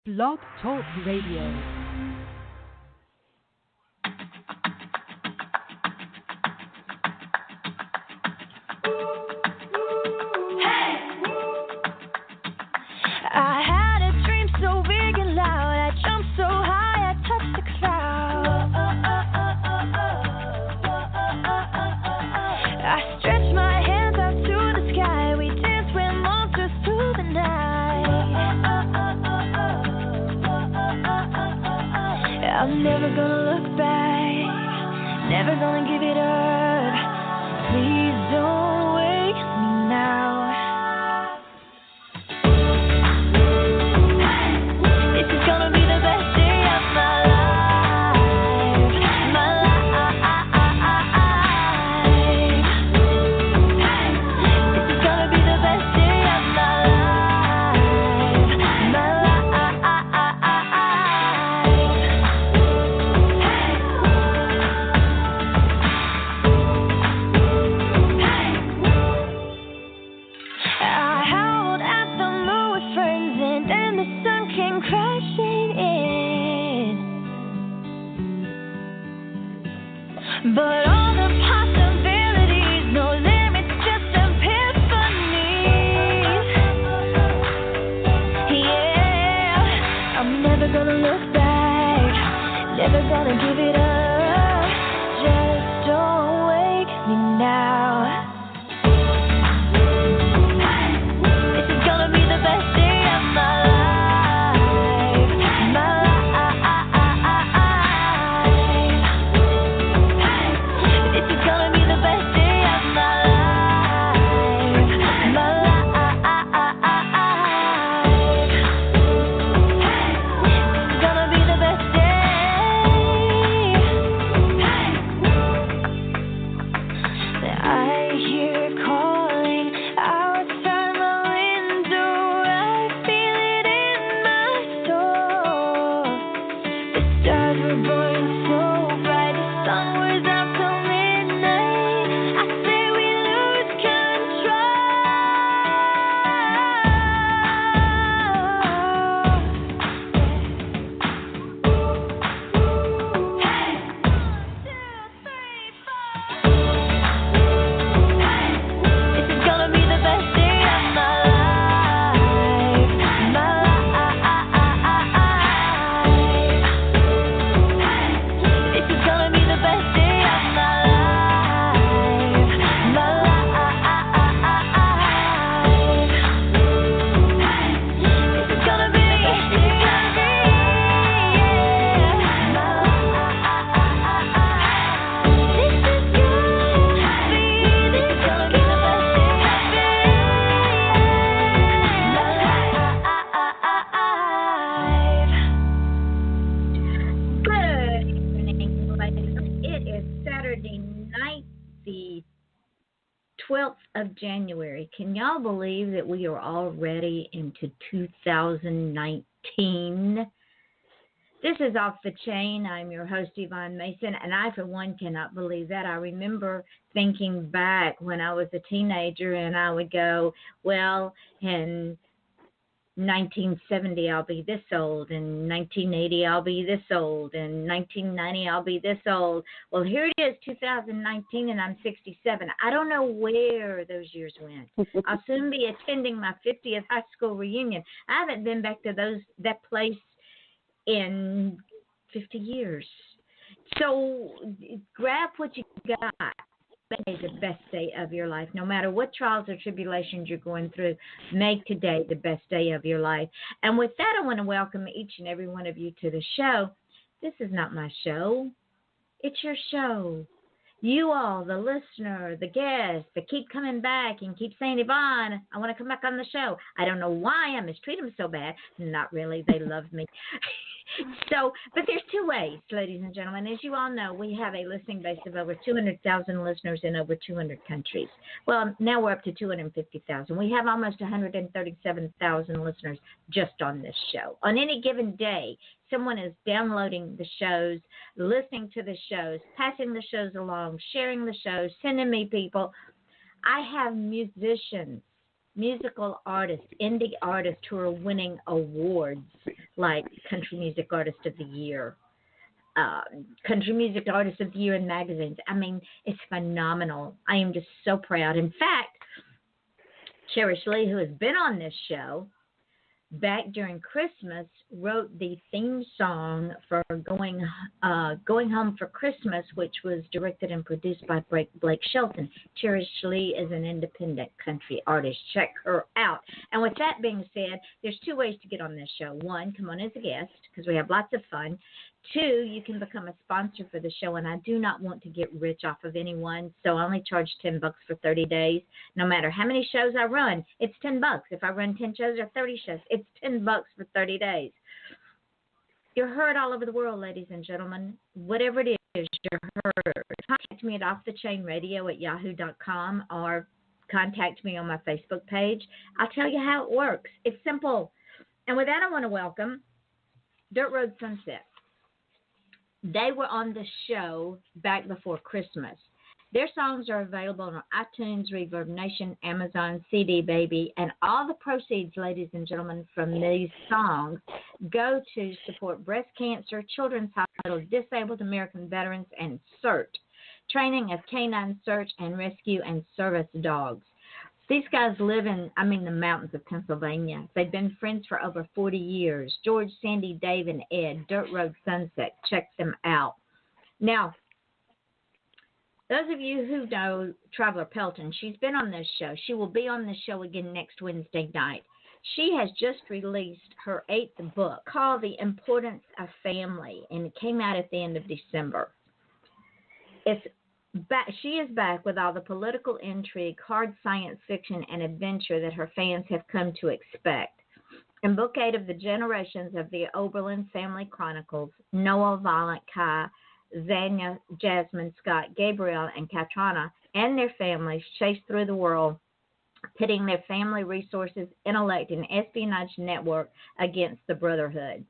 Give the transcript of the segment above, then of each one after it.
Blog Talk Radio. I'm never gonna look back, never gonna give it up. Please don't wake me now. This is gonna be the best day of my life, my life. This is gonna be the best day of my life, my life. But all the possibilities, no limits, just epiphany. Yeah, I'm never gonna look back, never gonna give it up. Just don't wake me now. This is gonna be the best day of my life, my life. Of January. Can y'all believe that we are already into 2019? This is Off the Chain. I'm your host, Yvonne Mason, and I, for one, cannot believe that. I remember thinking back when I was a teenager, and I would go, well, in 1970, I'll be this old. In 1980, I'll be this old. In 1990, I'll be this old. Well, here it is, 2019, and I'm 67. I don't know where those years went. I'll soon be attending my 50th high school reunion. I haven't been back to that place in 50 years. So grab what you got. Make the best day of your life. No matter what trials or tribulations you're going through, make today the best day of your life. And with that, I want to welcome each and every one of you to the show. This is not my show. It's your show. You all, the listener, the guest, that keep coming back and keep saying, Yvonne, I want to come back on the show. I don't know why I mistreat them so bad. Not really. They love me. So, but there's two ways, ladies and gentlemen. As you all know, we have a listening base of over 200,000 listeners in over 200 countries. Well, now we're up to 250,000. We have almost 137,000 listeners just on this show. On any given day, someone is downloading the shows, listening to the shows, passing the shows along, sharing the shows, sending me people. I have musicians musical artists, indie artists who are winning awards like Country Music Artist of the Year, Country Music Artist of the Year in magazines. I mean, it's phenomenal. I am just so proud. In fact, Cherish Lee, who has been on this show, back during Christmas, wrote the theme song for Going Home for Christmas, which was directed and produced by Blake Shelton. Cherish Lee is an independent country artist. Check her out. And with that being said, there's two ways to get on this show. One, come on as a guest, because we have lots of fun. Two, you can become a sponsor for the show, and I do not want to get rich off of anyone, so I only charge $10 for 30 days. No matter how many shows I run, it's $10. If I run 10 shows or 30 shows, it's $10 for 30 days. You're heard all over the world, ladies and gentlemen. Whatever it is, you're heard. Contact me at offthechainradio@yahoo.com or contact me on my Facebook page. I'll tell you how it works. It's simple. And with that, I want to welcome Dirt Road Sunset. They were on the show back before Christmas. Their songs are available on iTunes, Reverb Nation, Amazon, CD Baby, and all the proceeds, ladies and gentlemen, from these songs go to support breast cancer, children's hospitals, disabled American veterans, and CERT, training of canine search and rescue and service dogs. These guys live in, the mountains of Pennsylvania. They've been friends for over 40 years. George, Sandy, Dave, and Ed, Dirt Road Sunset. Check them out. Now, those of you who know Traveler Pelton, she's been on this show. She will be on this show again next Wednesday night. She has just released her 8th book called The Importance of Family, and it came out at the end of December. She is back with all the political intrigue, hard science fiction, and adventure that her fans have come to expect. In Book 8 of the Generations of the Oberlin Family Chronicles, Noah, Violent, Kai, Zanya, Jasmine, Scott, Gabriel, and Katrina and their families chase through the world, pitting their family resources, intellect, and espionage network against the Brotherhood,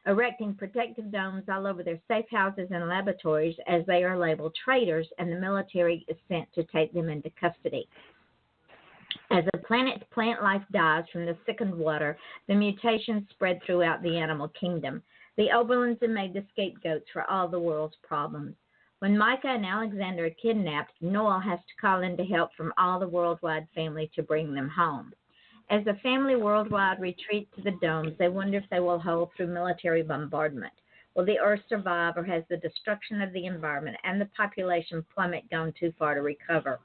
erecting protective domes all over their safe houses and laboratories as they are labeled traitors, and the military is sent to take them into custody. As the planet's plant life dies from the sickened water, the mutations spread throughout the animal kingdom. The Oberlins are made the scapegoats for all the world's problems. When Micah and Alexander are kidnapped, Noel has to call in to help from all the worldwide family to bring them home. As the family worldwide retreat to the domes, they wonder if they will hold through military bombardment. Will the Earth survive, or has the destruction of the environment and the population plummet gone too far to recover?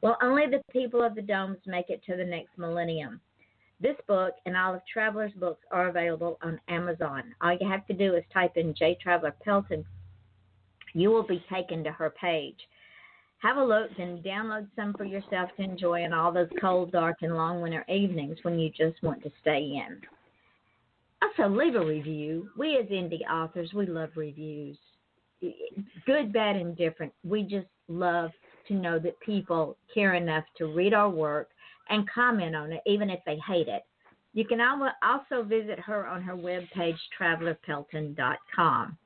Will only the people of the domes make it to the next millennium? This book and all of Traveler's books are available on Amazon. All you have to do is type in J. Traveler Pelton. You will be taken to her page. Have a look and download some for yourself to enjoy on all those cold, dark, and long winter evenings when you just want to stay in. Also, leave a review. We as indie authors, we love reviews. Good, bad, and different. We just love to know that people care enough to read our work and comment on it, even if they hate it. You can also visit her on her webpage, travelerpelton.com.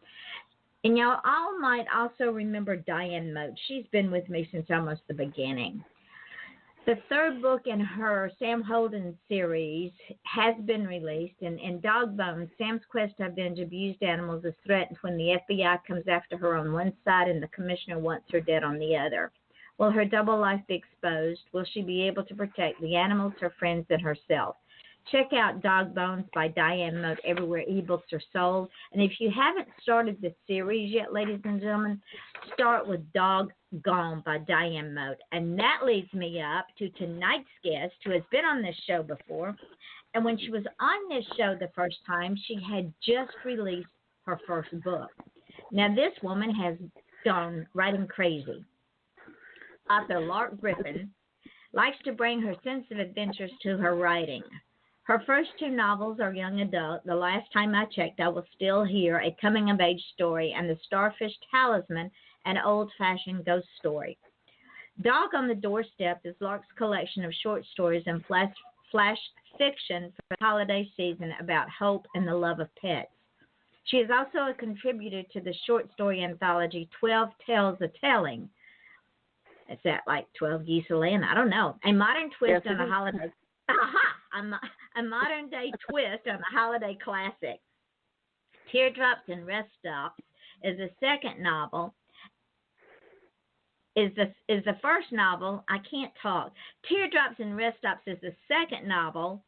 And y'all all might also remember Diane Mote. She's been with me since almost the beginning. The 3rd book in her Sam Holden series has been released. And in Dog Bones, Sam's quest to avenge abused animals is threatened when the FBI comes after her on one side and the commissioner wants her dead on the other. Will her double life be exposed? Will she be able to protect the animals, her friends, and herself? Check out Dog Bones by Diane Mote everywhere ebooks are sold. And if you haven't started the series yet, ladies and gentlemen, start with Dog Gone by Diane Mote. And that leads me up to tonight's guest, who has been on this show before. And when she was on this show the first time, she had just released her first book. Now, this woman has gone writing crazy. Author Lark Griffing likes to bring her sense of adventures to her writing. Her first 2 novels are young adult. The last time I checked, I Was Still Here, a coming-of-age story, and The Starfish Talisman, an old-fashioned ghost story. Dog on the Doorstep is Lark's collection of short stories and flash fiction for the holiday season about hope and the love of pets. She is also a contributor to the short story anthology 12 Tales a Telling. Is that like 12 Geese a Laying? I don't know. A modern twist on a holiday. Aha! A modern day twist on the holiday classic. Teardrops and Rest Stops is the second novel. Is the first novel. I can't talk. Teardrops and Rest Stops is the second novel,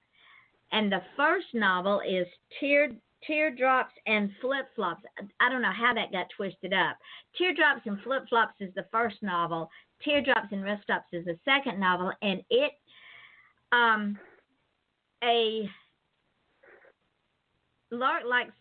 and the first novel is Teardrops and Flip Flops. I don't know how that got twisted up. Teardrops and Flip Flops is the first novel. Teardrops and Rest Stops is the second novel, and it a Lark likes.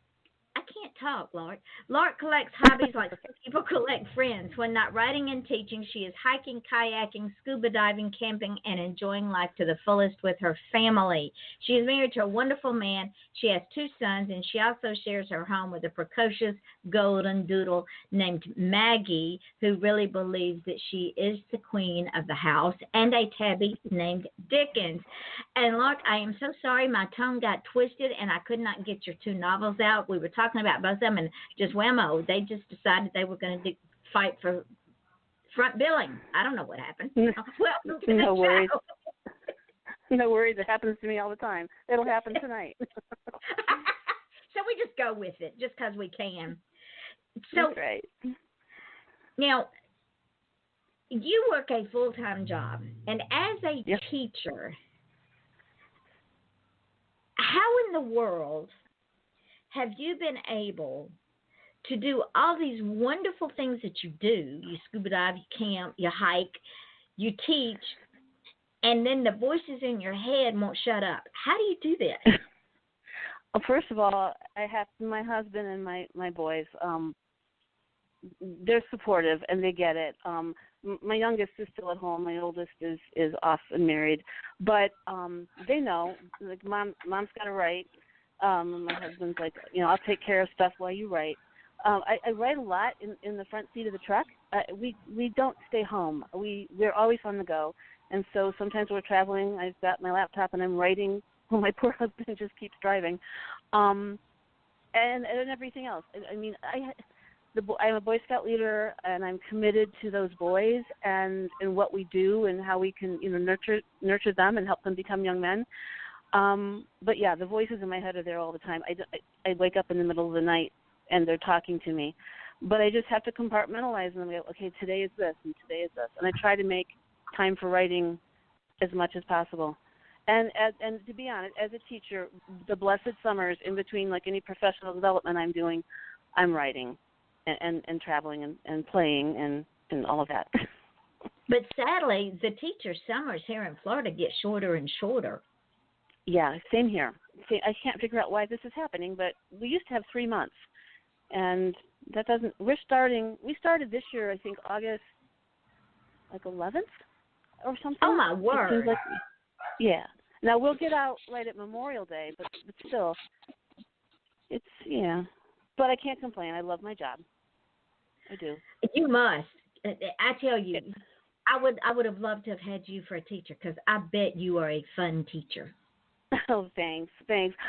I can't talk, Lark. Lark collects hobbies like people collect friends. When not writing and teaching, she is hiking, kayaking, scuba diving, camping, and enjoying life to the fullest with her family. She is married to a wonderful man. She has 2 sons, and she also shares her home with a precocious golden doodle named Maggie, who really believes that she is the queen of the house, and a tabby named Dickens. And Lark, I am so sorry my tongue got twisted, and I could not get your 2 novels out. We were talking about both of them, and just whammo, they just decided they were going to fight for front billing. I don't know what happened. Welcome to No the worries. show. No worries. It happens to me all the time. It'll happen tonight. So we just go with it, just because we can. So, that's right. Now, you work a full-time job, and as a Yep. teacher, how in the world have you been able to do all these wonderful things that you do? You scuba dive, you camp, you hike, you teach, and then the voices in your head won't shut up. How do you do that? Well, first of all, I have my husband and my boys. They're supportive and they get it. My youngest is still at home. My oldest is off and married, but they know. Like mom's got to write. My husband's like, I'll take care of stuff while you write. I write a lot in the front seat of the truck. We don't stay home. We're always on the go, and so sometimes we're traveling. I've got my laptop and I'm writing. Well, my poor husband just keeps driving, and everything else. I mean, I'm a Boy Scout leader, and I'm committed to those boys and what we do and how we can nurture them and help them become young men. But yeah, the voices in my head are there all the time. I wake up in the middle of the night and they're talking to me, but I just have to compartmentalize them and go, okay, today is this and today is this, and I try to make time for writing as much as possible. And to be honest, as a teacher, the blessed summers in between, like any professional development I'm doing, I'm writing and traveling and playing and all of that. But sadly, the teacher summers here in Florida get shorter and shorter. Yeah, same here. See, I can't figure out why this is happening, but we used to have 3 months, and that doesn't. We started this year, I think August, like 11th or something. Oh my word! Like, yeah. Now we'll get out right at Memorial Day, but still, it's But I can't complain. I love my job. I do. You must. I tell you, I would have loved to have had you for a teacher because I bet you are a fun teacher. Oh, thanks.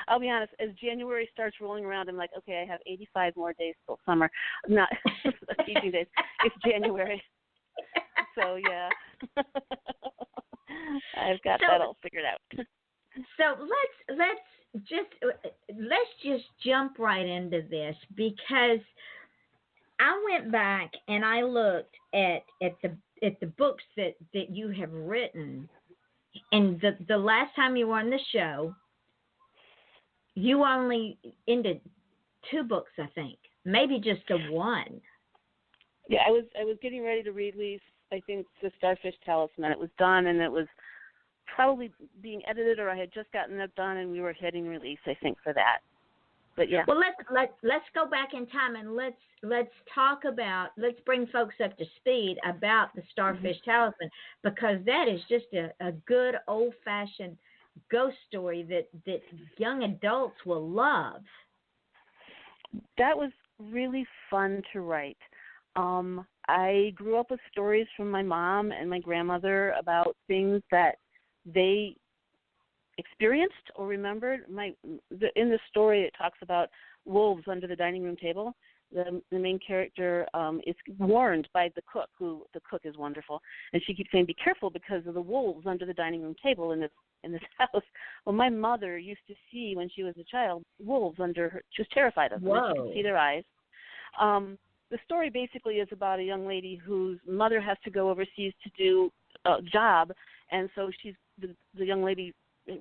I'll be honest, as January starts rolling around, I'm like, okay, I have 85 more days till summer. Not teaching days. It's January. So, yeah. I've got that all figured out. So let's just jump right into this, because I went back and I looked at the books that you have written. And the last time you were on the show, you only ended 2 books, I think, maybe just a 1. Yeah, I was getting ready to release, I think, the Starfish Talisman. It was done, and it was probably being edited, or I had just gotten it done, and we were hitting release, I think, for that. But yeah. Well, let's go back in time and let's talk about, let's bring folks up to speed about the Starfish Talisman, because that is just a good old-fashioned ghost story that young adults will love. That was really fun to write. I grew up with stories from my mom and my grandmother about things that they experienced or remembered. In the story, it talks about wolves under the dining room table. The main character is warned by the cook, who the cook is wonderful, and she keeps saying, "Be careful because of the wolves under the dining room table." And in this house. Well, my mother used to see, when she was a child, wolves under her. She was terrified of them. Whoa. She could see their eyes. The story basically is about a young lady whose mother has to go overseas to do a job, and so the young lady,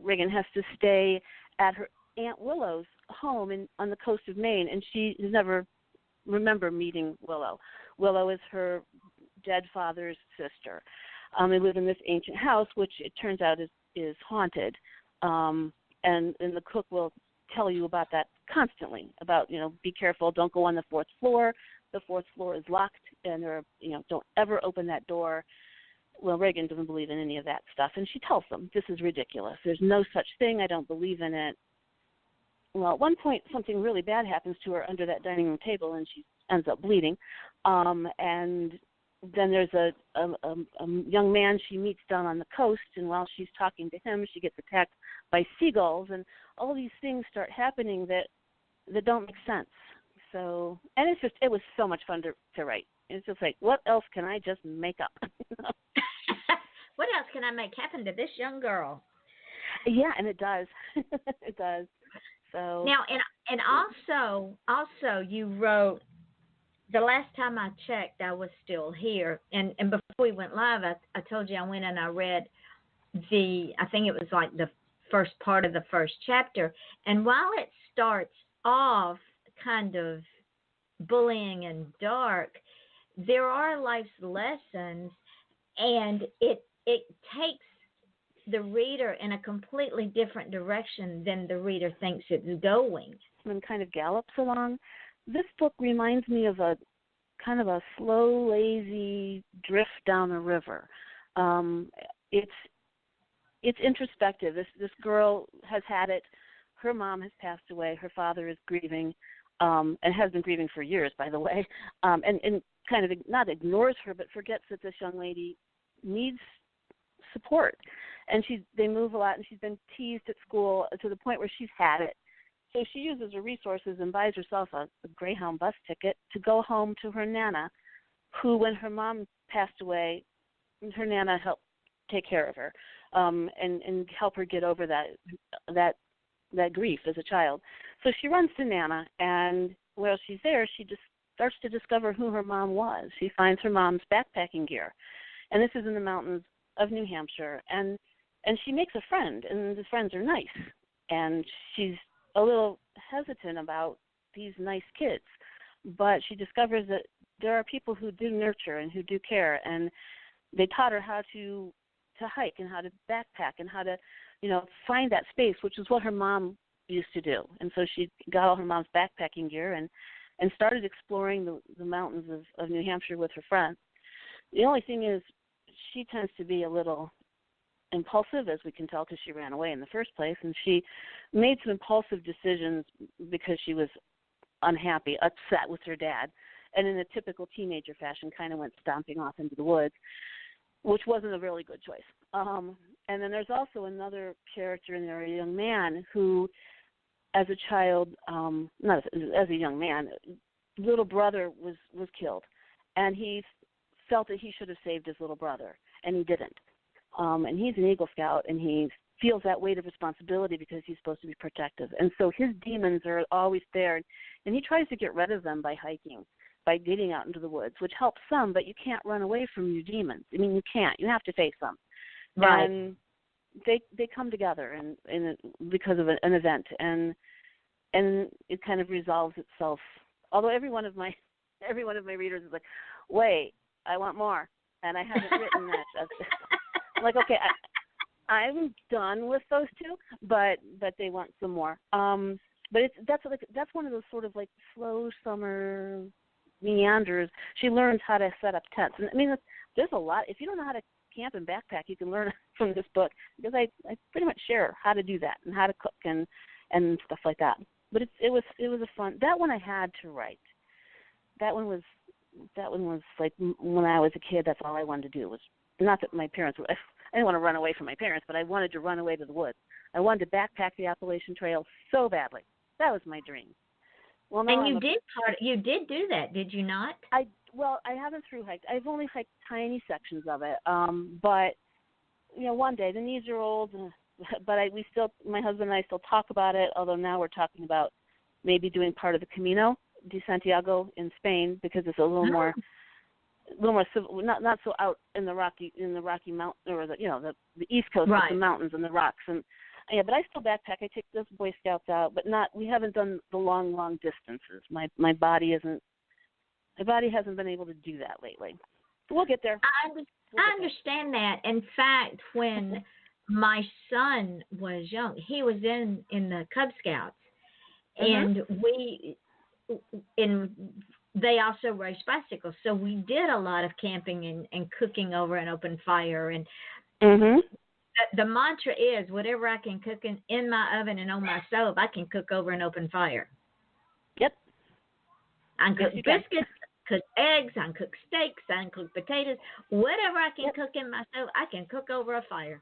Reagan, has to stay at her Aunt Willow's home on the coast of Maine, and she never remember meeting Willow. Willow is her dead father's sister. They live in this ancient house, which it turns out is haunted, and the cook will tell you about that constantly, about, be careful, don't go on the fourth floor. The fourth floor is locked, and don't ever open that door. Well, Reagan doesn't believe in any of that stuff, and she tells them, this is ridiculous. There's no such thing. I don't believe in it. Well, at one point, something really bad happens to her under that dining room table, and she ends up bleeding. And then there's a young man she meets down on the coast, and while she's talking to him, she gets attacked by seagulls, and all these things start happening that don't make sense. So, and it was so much fun to write. It's just like, what else can I just make up? What else can I make happen to this young girl? Yeah, and it does. It does. So now, and also you wrote. The last time I checked, I was still here, and before we went live, I told you I went and I read I think it was like the first part of the first chapter, and while it starts off kind of bullying and dark, there are life's lessons, and it takes the reader in a completely different direction than the reader thinks it's going. And kind of gallops along. This book reminds me of a kind of a slow, lazy drift down a river. It's introspective. This girl has had it. Her mom has passed away. Her father is grieving, and has been grieving for years, by the way, and kind of not ignores her, but forgets that this young lady needs support. And they move a lot, and she's been teased at school to the point where she's had it. So she uses her resources and buys herself a Greyhound bus ticket to go home to her Nana, who, when her mom passed away, her Nana helped take care of her, and help her get over that grief as a child. So she runs to Nana, and while she's there, she just starts to discover who her mom was. She finds her mom's backpacking gear, and this is in the mountains of New Hampshire, and she makes a friend, and the friends are nice, and she's a little hesitant about these nice kids, but she discovers that there are people who do nurture and who do care, and they taught her how to hike and how to backpack and how to, find that space, which is what her mom used to do. And so she got all her mom's backpacking gear and started exploring the mountains of New Hampshire with her friends. The only thing is, she tends to be a little impulsive, as we can tell, because she ran away in the first place, and she made some impulsive decisions because she was unhappy, upset with her dad, and in a typical teenager fashion kind of went stomping off into the woods, which wasn't a really good choice. And then there's also another character in there, a young man who, as a child, not as a young man, little brother was killed, and he felt that he should have saved his little brother, and he didn't. And he's an Eagle Scout, and he feels that weight of responsibility because he's supposed to be protective. And so his demons are always there, and he tries to get rid of them by hiking, by getting out into the woods, which helps some, but you can't run away from your demons. I mean, you can't. You have to face them. Right. And they come together because of an event, and it kind of resolves itself. Although every one of my readers is like, wait, I want more, and I haven't written that. I'm like, okay, I'm done with those two, but they want some more. But that's one of those sort of like slow summer meanders. She learns how to set up tents, and I mean, there's a lot. If you don't know how to camp and backpack, you can learn from this book, because I pretty much share how to do that and how to cook and stuff like that. But it was a fun. That one I had to write. That one was like, when I was a kid, that's all I wanted to do. Was not that my parents were. I didn't want to run away from my parents, but I wanted to run away to the woods. I wanted to backpack the Appalachian Trail so badly. That was my dream. Well, now and you did do that, did you not? I haven't through hiked. I've only hiked tiny sections of it. But one day the knees are old, the but my husband and I still talk about it, although now we're talking about maybe doing part of the Camino de Santiago in Spain, because it's a little more civil, not so out in the Rocky Mountain, or the East Coast, right, with the mountains and the rocks. And yeah, but I still backpack. I take those Boy Scouts out, but we haven't done the long distances. My body hasn't been able to do that lately. We'll get there. I understand that. In fact, when my son was young, he was in the Cub Scouts, and they also raced bicycles, so we did a lot of camping and cooking over an open fire. And the mantra is, whatever I can cook in my oven and on my stove, I can cook over an open fire. Yep. I can cook biscuits, cook eggs, I can cook steaks, I can cook potatoes. Whatever I can cook in my stove, I can cook over a fire.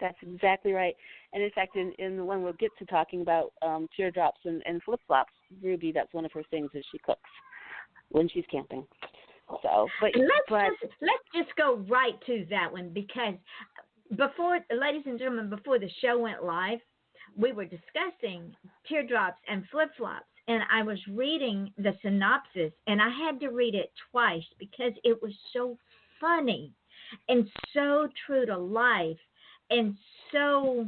That's exactly right. And in fact, in the one we'll get to talking about teardrops and flip-flops, Ruby, that's one of her things is she cooks when she's camping. So, let's just go right to that one, because ladies and gentlemen, before the show went live, we were discussing teardrops and flip-flops, and I was reading the synopsis, and I had to read it twice because it was so funny and so true to life. And so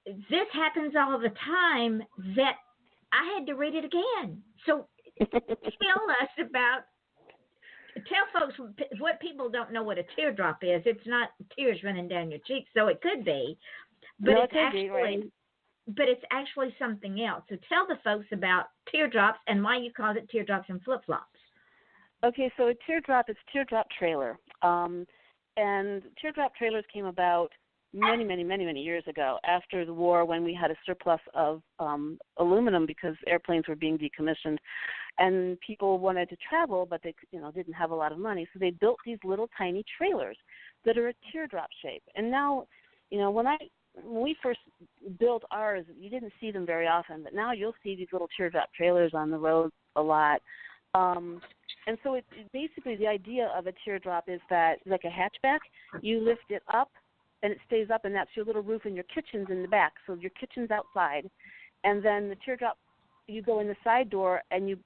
this happens all the time that I had to read it again. So tell folks what people don't know what a teardrop is. It's not tears running down your cheeks, so it could be, but it's actually something else. So tell the folks about teardrops and why you called it teardrops and flip-flops. Okay, so a teardrop is teardrop trailer. And teardrop trailers came about many years ago after the war, when we had a surplus of aluminum because airplanes were being decommissioned, and people wanted to travel, but they didn't have a lot of money, so they built these little tiny trailers that are a teardrop shape. And now, when we first built ours, you didn't see them very often, but now you'll see these little teardrop trailers on the road a lot. And so it's basically, the idea of a teardrop is that, like a hatchback, you lift it up and it stays up, and that's your little roof, and your kitchen's in the back. So your kitchen's outside, and then the teardrop, you go in the side door and you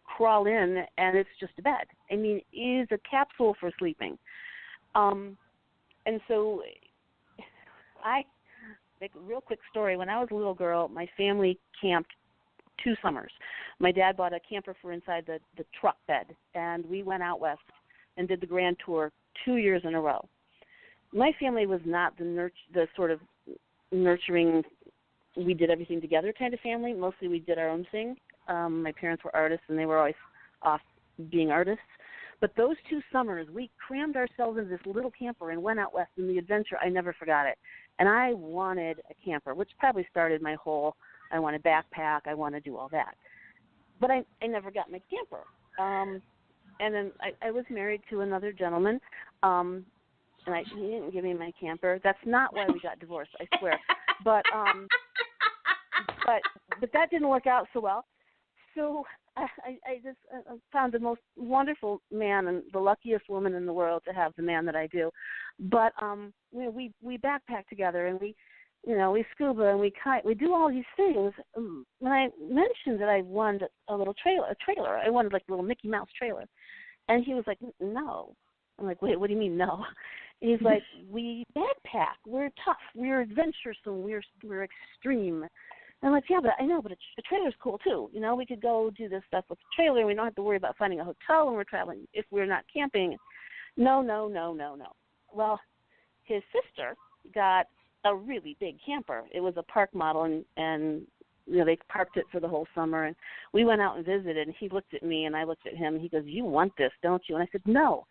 crawl in, and it's just a bed. I mean, it is a capsule for sleeping. And so like a real quick story. When I was a little girl, my family camped 2 summers. My dad bought a camper for inside the truck bed, and we went out west and did the grand tour 2 years in a row. My family was not the sort of nurturing, we did everything together kind of family. Mostly we did our own thing. My parents were artists, and they were always off being artists. But those 2 summers, we crammed ourselves into this little camper and went out west, and the adventure, I never forgot it. And I wanted a camper, which probably started my whole, I want a backpack, I want to do all that. But I never got my camper. And then I was married to another gentleman, and he didn't give me my camper. That's not why we got divorced, I swear. But that didn't work out so well. So I just found the most wonderful man and the luckiest woman in the world to have the man that I do. But we backpack together, and we scuba and we kite. We do all these things. When I mentioned that I wanted a little trailer, I wanted like a little Mickey Mouse trailer, and he was like, "No." I'm like, "Wait, what do you mean no?" And he's like, "We backpack. We're tough. We're adventuresome. We're extreme." And I'm like, "Yeah, but I know, but a trailer's cool too. We could go do this stuff with a trailer. We don't have to worry about finding a hotel when we're traveling if we're not camping." No. Well, his sister got a really big camper. It was a park model, and they parked it for the whole summer. And we went out and visited, and he looked at me, and I looked at him, and he goes, "You want this, don't you?" And I said, "No,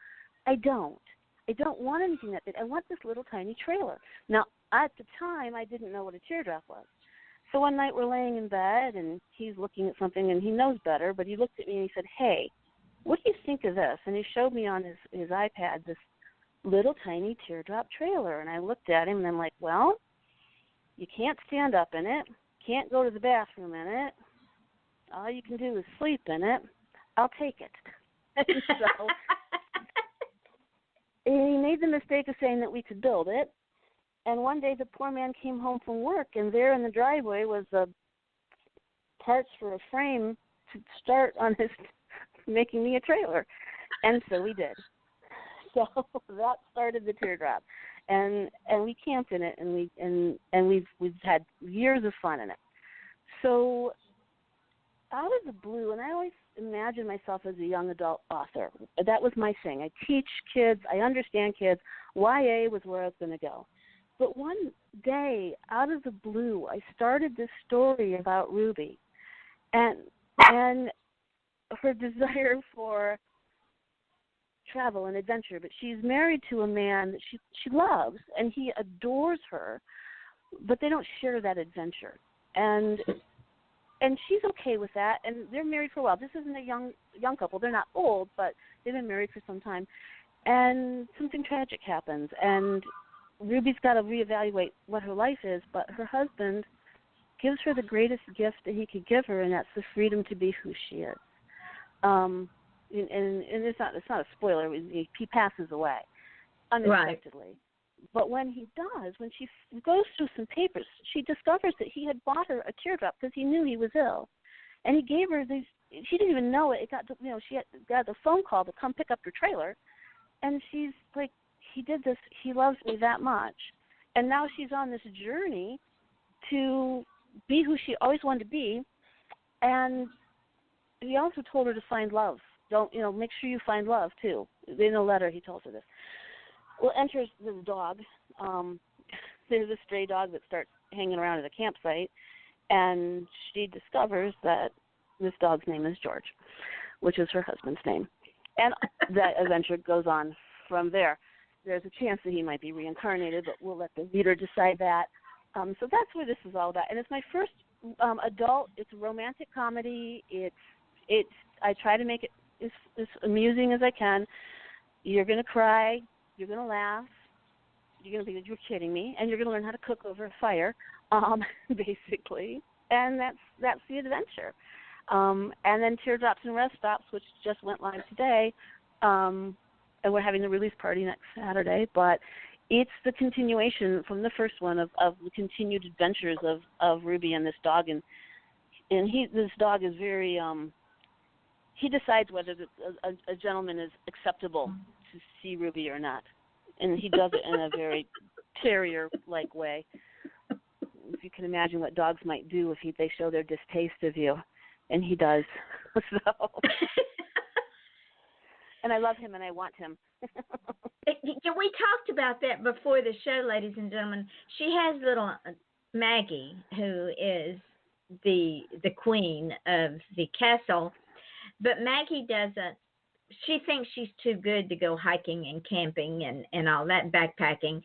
I don't. I don't want anything that big. I want this little tiny trailer." Now, at the time, I didn't know what a teardrop was. So one night we're laying in bed, and he's looking at something, and he knows better, but he looked at me and he said, "Hey, what do you think of this?" And he showed me on his iPad this little tiny teardrop trailer. And I looked at him, and I'm like, "Well, you can't stand up in it, can't go to the bathroom in it. All you can do is sleep in it. I'll take it." So he made the mistake of saying that we could build it. And one day the poor man came home from work, and there in the driveway was the parts for a frame to start on his making me a trailer. And so we did. So that started the Teardrop. And we camped in it, and we've had years of fun in it. So out of the blue, and I always imagined myself as a young adult author. That was my thing. I teach kids. I understand kids. YA was where I was going to go. But one day, out of the blue, I started this story about Ruby and her desire for travel and adventure. But she's married to a man that she loves, and he adores her, but they don't share that adventure. And she's okay with that, and they're married for a while. This isn't a young couple. They're not old, but they've been married for some time. And something tragic happens, and Ruby's got to reevaluate what her life is, but her husband gives her the greatest gift that he could give her, and that's the freedom to be who she is. And it's not a spoiler. He passes away unexpectedly. Right. But when he does, when she goes through some papers, she discovers that he had bought her a teardrop because he knew he was ill, and he gave her these. She didn't even know it. She got the phone call to come pick up her trailer, and she's like, he did this. He loves me that much, and now she's on this journey to be who she always wanted to be. And he also told her to find love. Make sure you find love too. In a letter, he tells her this. Well, enters this dog. There's a stray dog that starts hanging around at a campsite, and she discovers that this dog's name is George, which is her husband's name. And that adventure goes on from there. There's a chance that he might be reincarnated, but we'll let the reader decide that. So that's what this is all about. And it's my first adult. It's a romantic comedy. I try to make it as amusing as I can. You're going to cry. You're going to laugh. You're going to be, you're kidding me, and you're going to learn how to cook over a fire, basically. And that's the adventure. And then Teardrops and Rest Stops, which just went live today, and we're having the release party next Saturday. But it's the continuation from the first one of the continued adventures of Ruby and this dog. And this dog is very, he decides whether a gentleman is acceptable to see Ruby or not. And he does it in a very terrier-like way. If you can imagine what dogs might do if they show their distaste of you. And he does. So. And I love him and I want him. We talked about that before the show, ladies and gentlemen. She has little Maggie, who is the queen of the castle. But Maggie doesn't. She thinks she's too good to go hiking and camping and all that, backpacking.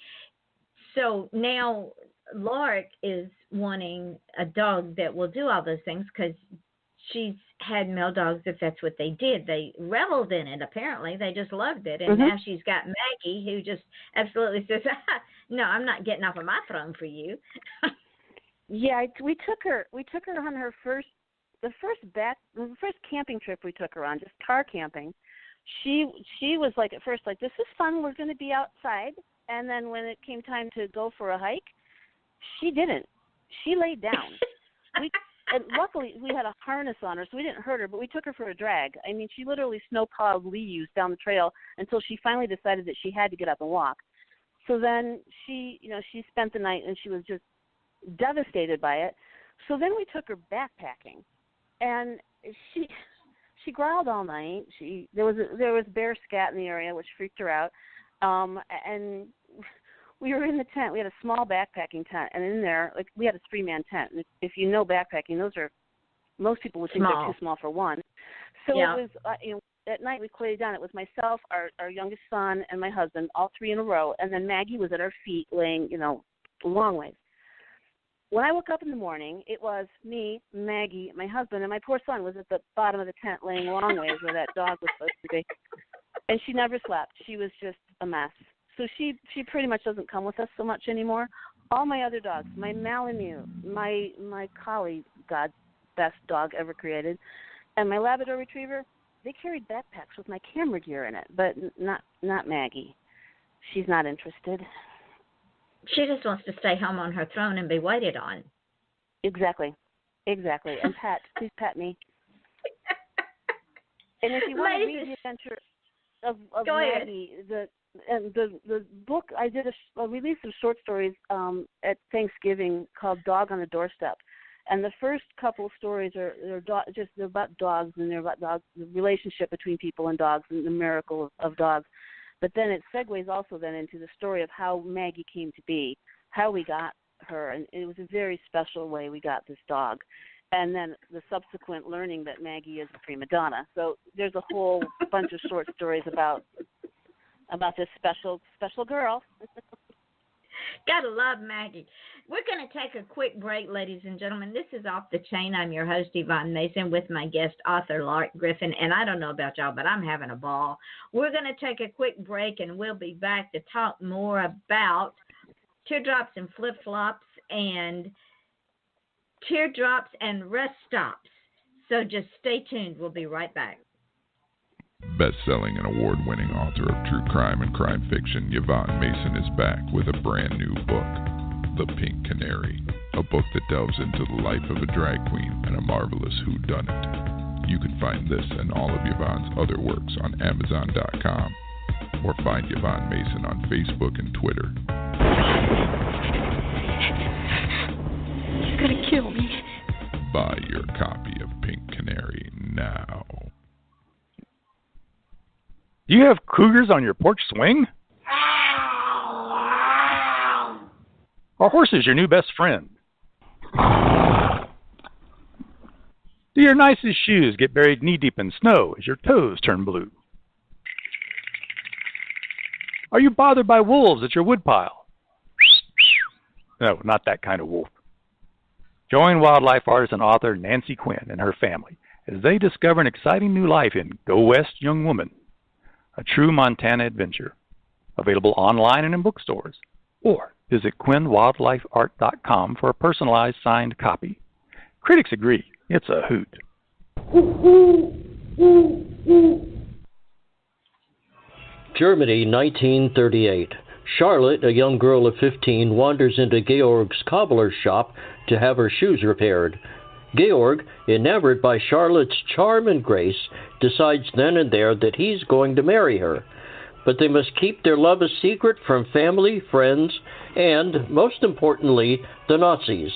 So now Lark is wanting a dog that will do all those things because she's had male dogs if that's what they did. They reveled in it, apparently. They just loved it. And now she's got Maggie, who just absolutely says, no, I'm not getting off of my throne for you. Yeah, we took her on the first camping trip we took her on, just car camping. She was like, at first, like, this is fun, we're going to be outside. And then when it came time to go for a hike, she didn't. She laid down. And luckily, we had a harness on her, so we didn't hurt her, but we took her for a drag. I mean, she literally snow-plowed leaves down the trail until she finally decided that she had to get up and walk. So then she spent the night, and she was just devastated by it. So then we took her backpacking, and she growled all night. There was bear scat in the area, which freaked her out. And we were in the tent. We had a small backpacking tent, and in there, like, we had a 3-man tent. And if you know backpacking, those are, most people would think they're too small for one. So It was, at night we laid down. It was myself, our youngest son, and my husband, all 3 in a row, and then Maggie was at our feet laying, a long ways. When I woke up in the morning, it was me, Maggie, my husband, and my poor son was at the bottom of the tent laying long ways where that dog was supposed to be. And she never slept. She was just a mess. So she pretty much doesn't come with us so much anymore. All my other dogs, my Malamute, my Collie, God's best dog ever created, and my Labrador Retriever, they carried backpacks with my camera gear in it, but not Maggie. She's not interested. She just wants to stay home on her throne and be waited on. Exactly. And please pet me. And if you want to read the adventure of Maggie, the book, I did a release of short stories at Thanksgiving called Dog on the Doorstep. And the first couple stories they're about dogs, and they're about dogs, the relationship between people and dogs and the miracle of dogs. But then it segues also then into the story of how Maggie came to be, how we got her, and it was a very special way we got this dog. And then the subsequent learning that Maggie is a prima donna. So there's a whole bunch of short stories about this special girl. Gotta love Maggie. We're going to take a quick break, ladies and gentlemen. This is Off the Chain. I'm your host, Yvonne Mason, with my guest author, Lark Griffing. And I don't know about y'all, but I'm having a ball. We're going to take a quick break, and we'll be back to talk more about Teardrops and Flip-Flops and Teardrops and Rest Stops. So just stay tuned. We'll be right back. Best-selling and award-winning author of true crime and crime fiction, Yvonne Mason is back with a brand new book, The Pink Canary, a book that delves into the life of a drag queen and a marvelous whodunit. You can find this and all of Yvonne's other works on Amazon.com, or find Yvonne Mason on Facebook and Twitter. You're gonna kill me. Buy your copy of Pink Canary now. Do you have cougars on your porch swing? Are horses your new best friend? Do your nicest shoes get buried knee-deep in snow as your toes turn blue? Are you bothered by wolves at your woodpile? No, not that kind of wolf. Join wildlife artist and author Nancy Quinn and her family as they discover an exciting new life in Go West, Young Woman, a true Montana adventure. Available online and in bookstores. Or visit QuinnWildlifeArt.com for a personalized signed copy. Critics agree, it's a hoot. Germany, 1938. Charlotte, a young girl of 15, wanders into Georg's cobbler's shop to have her shoes repaired. Georg, enamored by Charlotte's charm and grace, decides then and there that he's going to marry her. But they must keep their love a secret from family, friends, and, most importantly, the Nazis.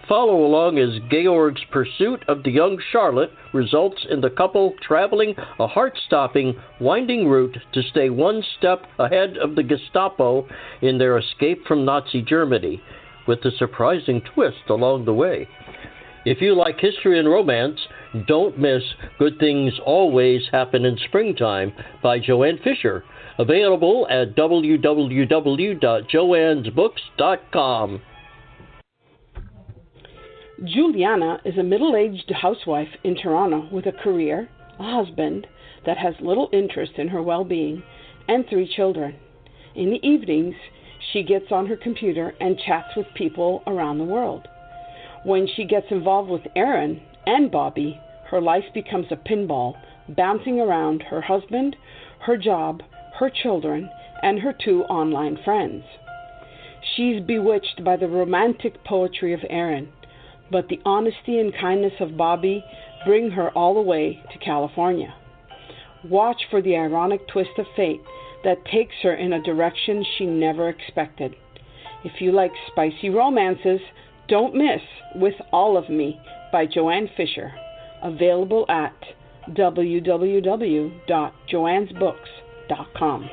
Follow along as Georg's pursuit of the young Charlotte results in the couple traveling a heart-stopping, winding route to stay one step ahead of the Gestapo in their escape from Nazi Germany, with a surprising twist along the way. If you like history and romance, don't miss Good Things Always Happen in Springtime by Joanne Fisher, available at www.joannesbooks.com. Juliana is a middle-aged housewife in Toronto with a career, a husband that has little interest in her well-being, and 3 children. In the evenings, she gets on her computer and chats with people around the world. When she gets involved with Aaron and Bobby, her life becomes a pinball, bouncing around her husband, her job, her children, and her 2 online friends. She's bewitched by the romantic poetry of Aaron, but the honesty and kindness of Bobby bring her all the way to California. Watch for the ironic twist of fate that takes her in a direction she never expected. If you like spicy romances, don't miss With All of Me by Joanne Fisher, available at www.joannesbooks.com.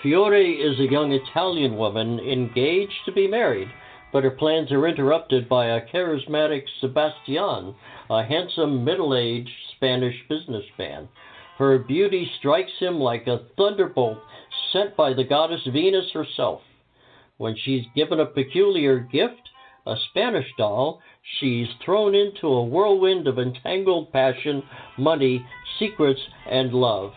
Fiore is a young Italian woman engaged to be married, but her plans are interrupted by a charismatic Sebastian, a handsome middle-aged Spanish businessman. Her beauty strikes him like a thunderbolt sent by the goddess Venus herself. When she's given a peculiar gift, a Spanish doll, she's thrown into a whirlwind of entangled passion, money, secrets, and love.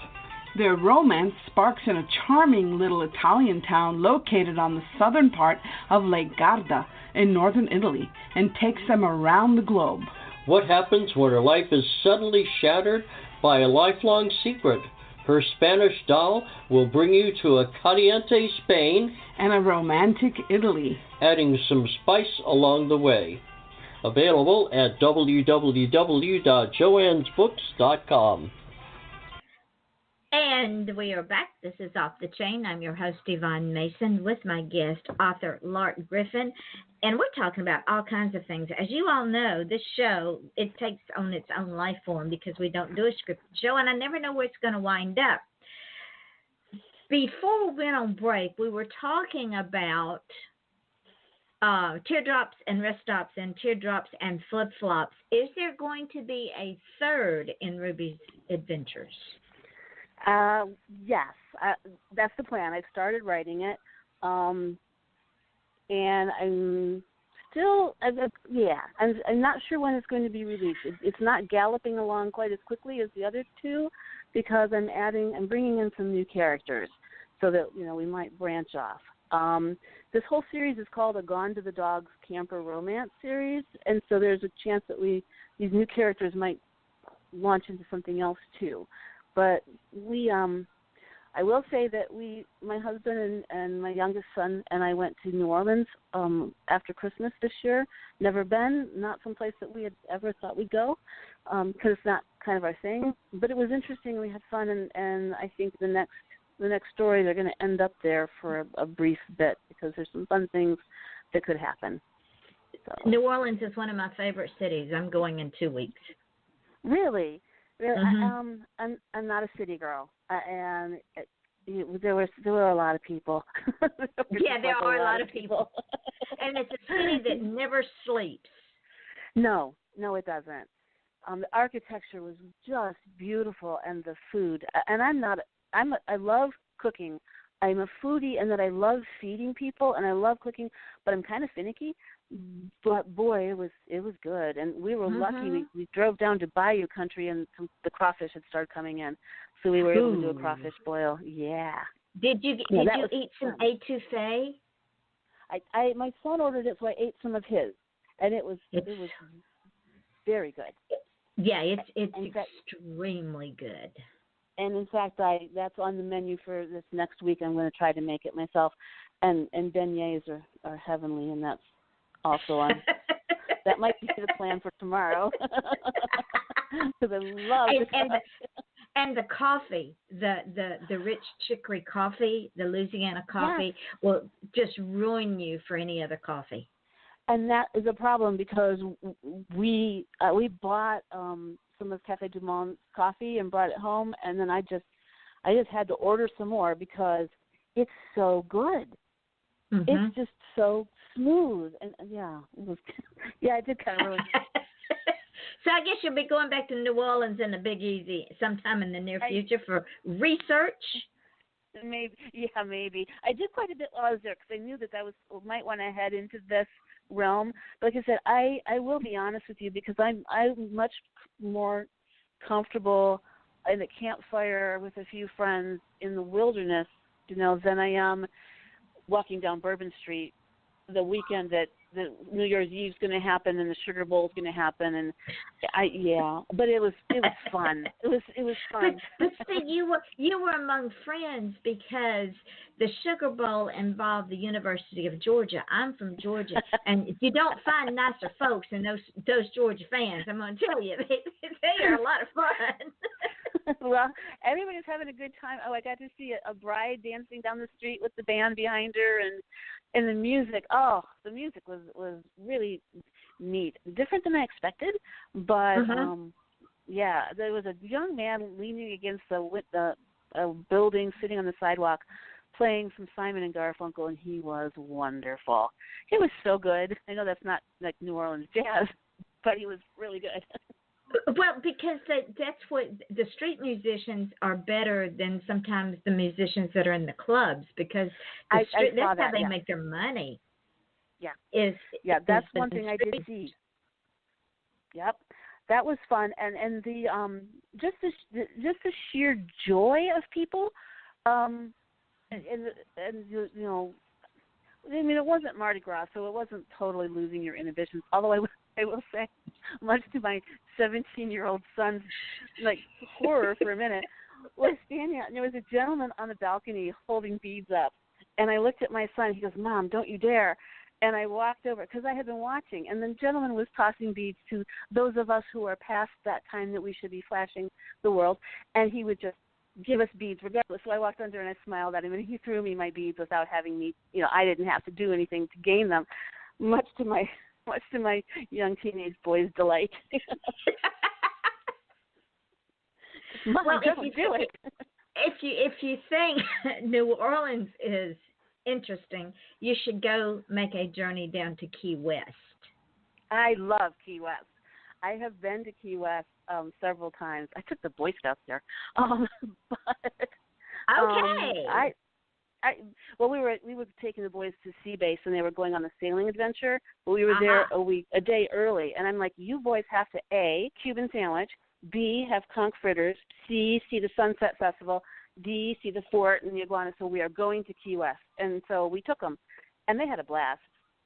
Their romance sparks in a charming little Italian town located on the southern part of Lake Garda in northern Italy and takes them around the globe. What happens when her life is suddenly shattered by a lifelong secret? Her Spanish doll will bring you to a caliente Spain and a romantic Italy, adding some spice along the way. Available at www.joannesbooks.com. And we are back. This is Off the Chain. I'm your host, Yvonne Mason, with my guest, author Lark Griffin. And we're talking about all kinds of things. As you all know, this show, it takes on its own life form because we don't do a scripted show, and I never know where it's going to wind up. Before we went on break, we were talking about Teardrops and Rest Stops and Teardrops and Flip-Flops. Is there going to be a third in Ruby's Adventures? Yes, that's the plan. I've started writing it, and I'm still, I'm not sure when it's going to be released. It's not galloping along quite as quickly as the other two because I'm bringing in some new characters so that, we might branch off. This whole series is called a Gone to the Dogs Camper Romance series, and so there's a chance that these new characters might launch into something else too. But I will say that my husband and my youngest son and I went to New Orleans after Christmas this year. Never been, not someplace that we had ever thought we'd go, because it's not kind of our thing. But it was interesting. We had fun, and I think the next story they're going to end up there for a brief bit because there's some fun things that could happen. So. New Orleans is one of my favorite cities. I'm going in 2 weeks. Really? Mm-hmm. I'm not a city girl, and there were a lot of people. There are a lot of people, and it's a city that never sleeps. No, it doesn't. The architecture was just beautiful, and the food. And I love cooking. I'm a foodie, and that I love feeding people, and I love cooking, but I'm kind of finicky. But boy, it was good, and we were lucky. We drove down to Bayou Country, and the crawfish had started coming in, so we were able to do a crawfish boil. Yeah. Did you eat some etouffee? My son ordered it, so I ate some of his, and it was very good. Yeah, it's extremely good. And in fact, that's on the menu for this next week. I'm going to try to make it myself, and beignets are heavenly, and that's also on. That might be the plan for tomorrow. Because I love and the coffee, the rich chicory coffee, the Louisiana coffee, will just ruin you for any other coffee. And that is a problem because we bought some of Café Du Monde's coffee and brought it home, and then I just had to order some more because it's so good. Mm-hmm. It's just so smooth, and it did kind of ruin it. So I guess you'll be going back to New Orleans in the Big Easy sometime in the near future for research. Maybe. I did quite a bit while I was there because I knew that might want to head into this realm. But like I said, I will be honest with you because I'm much more comfortable in a campfire with a few friends in the wilderness, than I am walking down Bourbon Street the weekend that the New Year's Eve is going to happen and the Sugar Bowl is going to happen, and but it was fun. It was fun. But see, you were among friends because the Sugar Bowl involved the University of Georgia. I'm from Georgia, and you don't find nicer folks than those Georgia fans. I'm going to tell you, they are a lot of fun. Well, everybody's having a good time. Oh, I got to see a bride dancing down the street with the band behind her, and the music. Oh, the music was really neat, different than I expected. But there was a young man leaning against a building, sitting on the sidewalk, playing some Simon and Garfunkel, and he was wonderful. He was so good. I know that's not like New Orleans jazz, but he was really good. Well, because that's what the street musicians are better than sometimes the musicians that are in the clubs because that's how they make their money. Yeah. That's one thing I did see. Yep, that was fun, and the just the sheer joy of people, and it wasn't Mardi Gras, so it wasn't totally losing your inhibitions. Although I will say, much to my 17-year-old son's horror for a minute, was standing out, and there was a gentleman on the balcony holding beads up. And I looked at my son. He goes, "Mom, don't you dare." And I walked over because I had been watching. And the gentleman was tossing beads to those of us who are past that time that we should be flashing the world. And he would just give us beads regardless. So I walked under and I smiled at him. And he threw me my beads without having me, I didn't have to do anything to gain them, much to my young teenage boy's delight. Mom, well, don't do it. If you think New Orleans is interesting, you should go make a journey down to Key West. I love Key West. I have been to Key West several times. I took the Boy Scouts there. We were taking the boys to Sea Base and they were going on a sailing adventure. But we were there a day early, and I'm like, you boys have to A, Cuban sandwich, B, have conch fritters, C, see the Sunset Festival, D, see the fort and the iguana. So we are going to Key West, and so we took them, and they had a blast.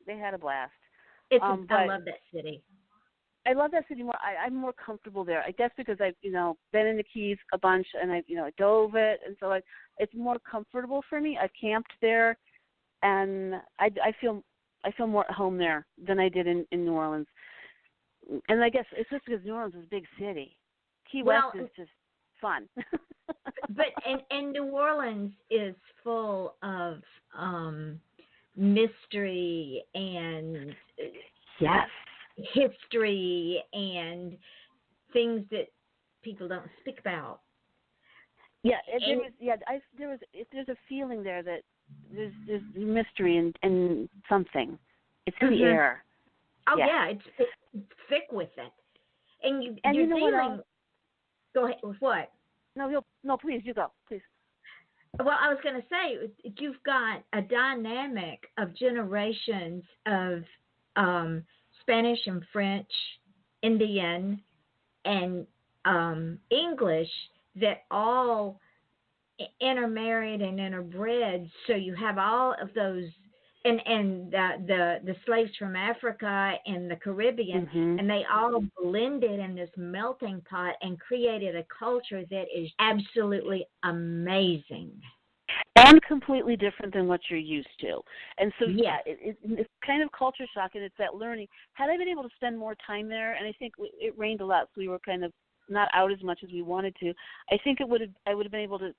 I love that city. I love that city more. I'm more comfortable there. I guess because I've been in the Keys a bunch, and I dove it, and so it's more comfortable for me. I've camped there, and I feel more at home there than I did in New Orleans. And I guess it's just because New Orleans is a big city. Key West is just fun. But and New Orleans is full of mystery and history and things that people don't speak about. There's a feeling there that there's mystery and something. It's in the air. Oh yeah, it's thick with it. And you're dealing. Go ahead with what? No, please, you go, please. Well, I was going to say, you've got a dynamic of generations of Spanish and French, Indian, and English that all intermarried and interbred. So you have all of those, and the slaves from Africa and the Caribbean, and they all blended in this melting pot and created a culture that is absolutely amazing. And completely different than what you're used to. And so, it's kind of culture shock, and it's that learning. Had I been able to spend more time there, and I think it rained a lot, so we were kind of not out as much as we wanted to, I think I would have been able to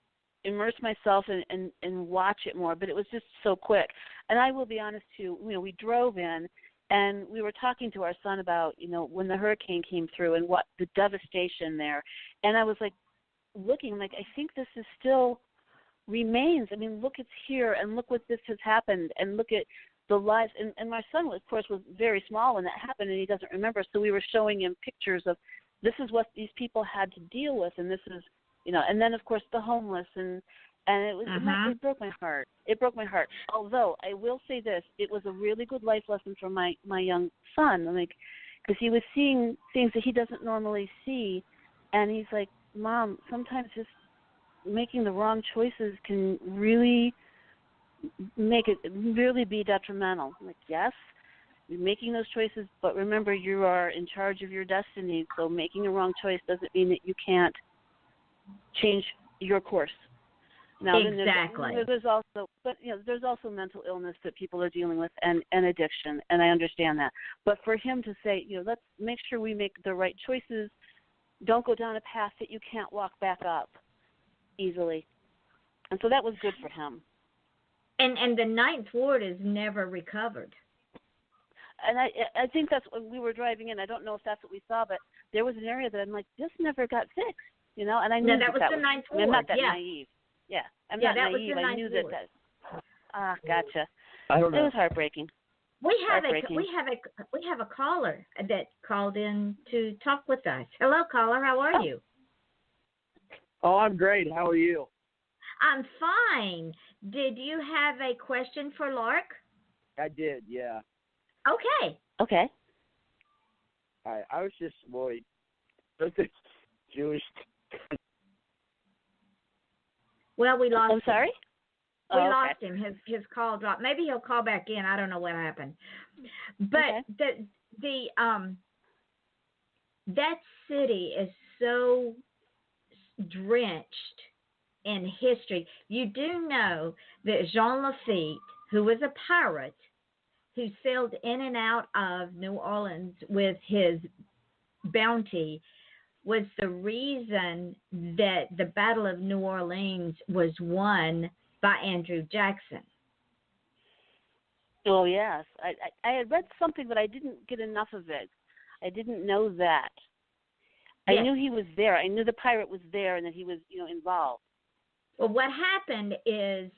immerse myself and watch it more, but it was just so quick. And I will be honest too, we drove in and we were talking to our son about, when the hurricane came through and what the devastation there. And I was like looking like, I think this is still remains. I mean, look, it's here, and look what this has happened, and look at the lives. And my son, of course, was very small when that happened, and he doesn't remember. So we were showing him pictures of this is what these people had to deal with, and this is, and then of course the homeless, and it was it broke my heart. It broke my heart. Although I will say this, it was a really good life lesson for my young son, because he was seeing things that he doesn't normally see, and he's like, Mom, sometimes just making the wrong choices can really make it really be detrimental. I'm like, yes, you're making those choices, but remember, you are in charge of your destiny. So making a wrong choice doesn't mean that you can't change your course. Now, exactly. There's also mental illness that people are dealing with, and addiction, and I understand that. But for him to say, let's make sure we make the right choices. Don't go down a path that you can't walk back up easily. And so that was good for him. And the Ninth Ward is never recovered. And I think that's when we were driving in. I don't know if that's what we saw, but there was an area that I'm like, this never got fixed, and I knew that was the Ninth Ward. I'm not that naive. Yeah, I'm not naive. I knew that. Gotcha. I don't know. It was heartbreaking. We have a caller that called in to talk with us. Hello, caller. How are you? Oh, I'm great. How are you? I'm fine. Did you have a question for Lark? I did, yeah. Okay. I was just worried. This Jewish. Well, we lost. I'm sorry. We lost him. His call dropped. Maybe he'll call back in. I don't know what happened. But that city is so drenched in history. You do know that Jean Lafitte, who was a pirate, who sailed in and out of New Orleans with his bounty, was the reason that the Battle of New Orleans was won by Andrew Jackson. Oh, yes. I had read something, but I didn't get enough of it. I didn't know that. Yes. I knew he was there. I knew the pirate was there and that he was, involved. Well, what happened is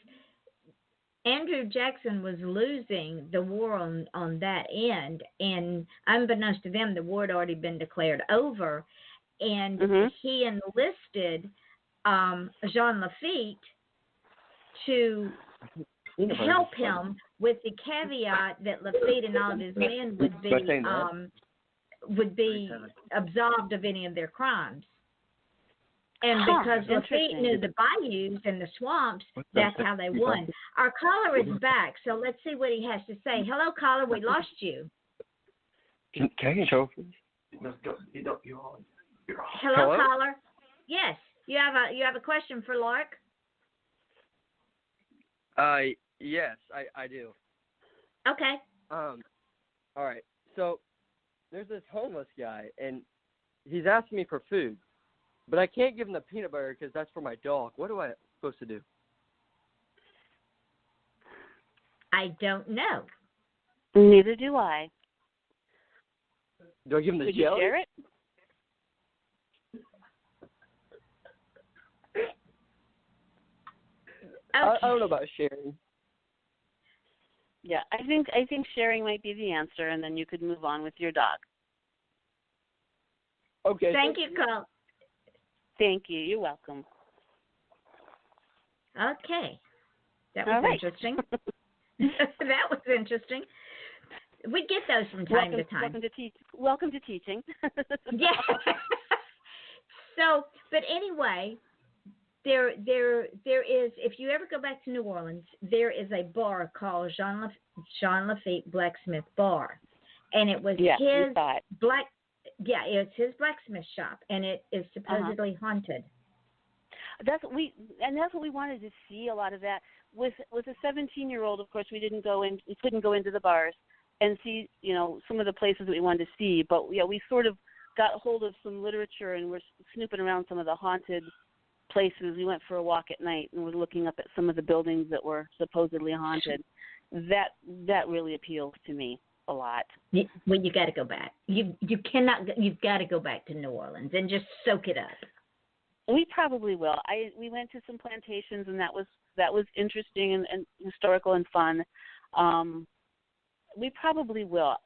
Andrew Jackson was losing the war on that end, and unbeknownst to them, the war had already been declared over, and he enlisted Jean Lafitte to help him with the caveat that Lafitte and all of his men would be absolved of any of their crimes. And because Lafitte knew the bayous and the swamps, that's how they won. Our caller is back, so let's see what he has to say. Hello, caller. We lost you. Can I get show? Hello, caller. Yes, you have a question for Lark. Yes, I do. Okay. All right. So there's this homeless guy, and he's asking me for food, but I can't give him the peanut butter because that's for my dog. What am I supposed to do? I don't know. Neither do I. Do I give him the Could jelly? you share it? Okay. I don't know about sharing. Yeah, I think sharing might be the answer, and then you could move on with your dog. Okay. Thank you, caller. Thank you. You're welcome. Okay. That was interesting. That was interesting. We get those from time to time. Welcome to teaching. Yeah. So, but anyway, there is, if you ever go back to New Orleans, there is a bar called Jean Lafitte Blacksmith Bar, and it was it's his blacksmith shop, and it is supposedly haunted. That's what we wanted to see, a lot of that. With a 17-year-old, of course, we couldn't go into the bars and see, some of the places that we wanted to see, but we sort of got hold of some literature and we're snooping around some of the haunted places. We went for a walk at night and we're looking up at some of the buildings that were supposedly haunted. That really appeals to me a lot. Well, you got to go back. You've got to go back to New Orleans and just soak it up. We probably will. We went to some plantations, and that was interesting and historical and fun. We probably will.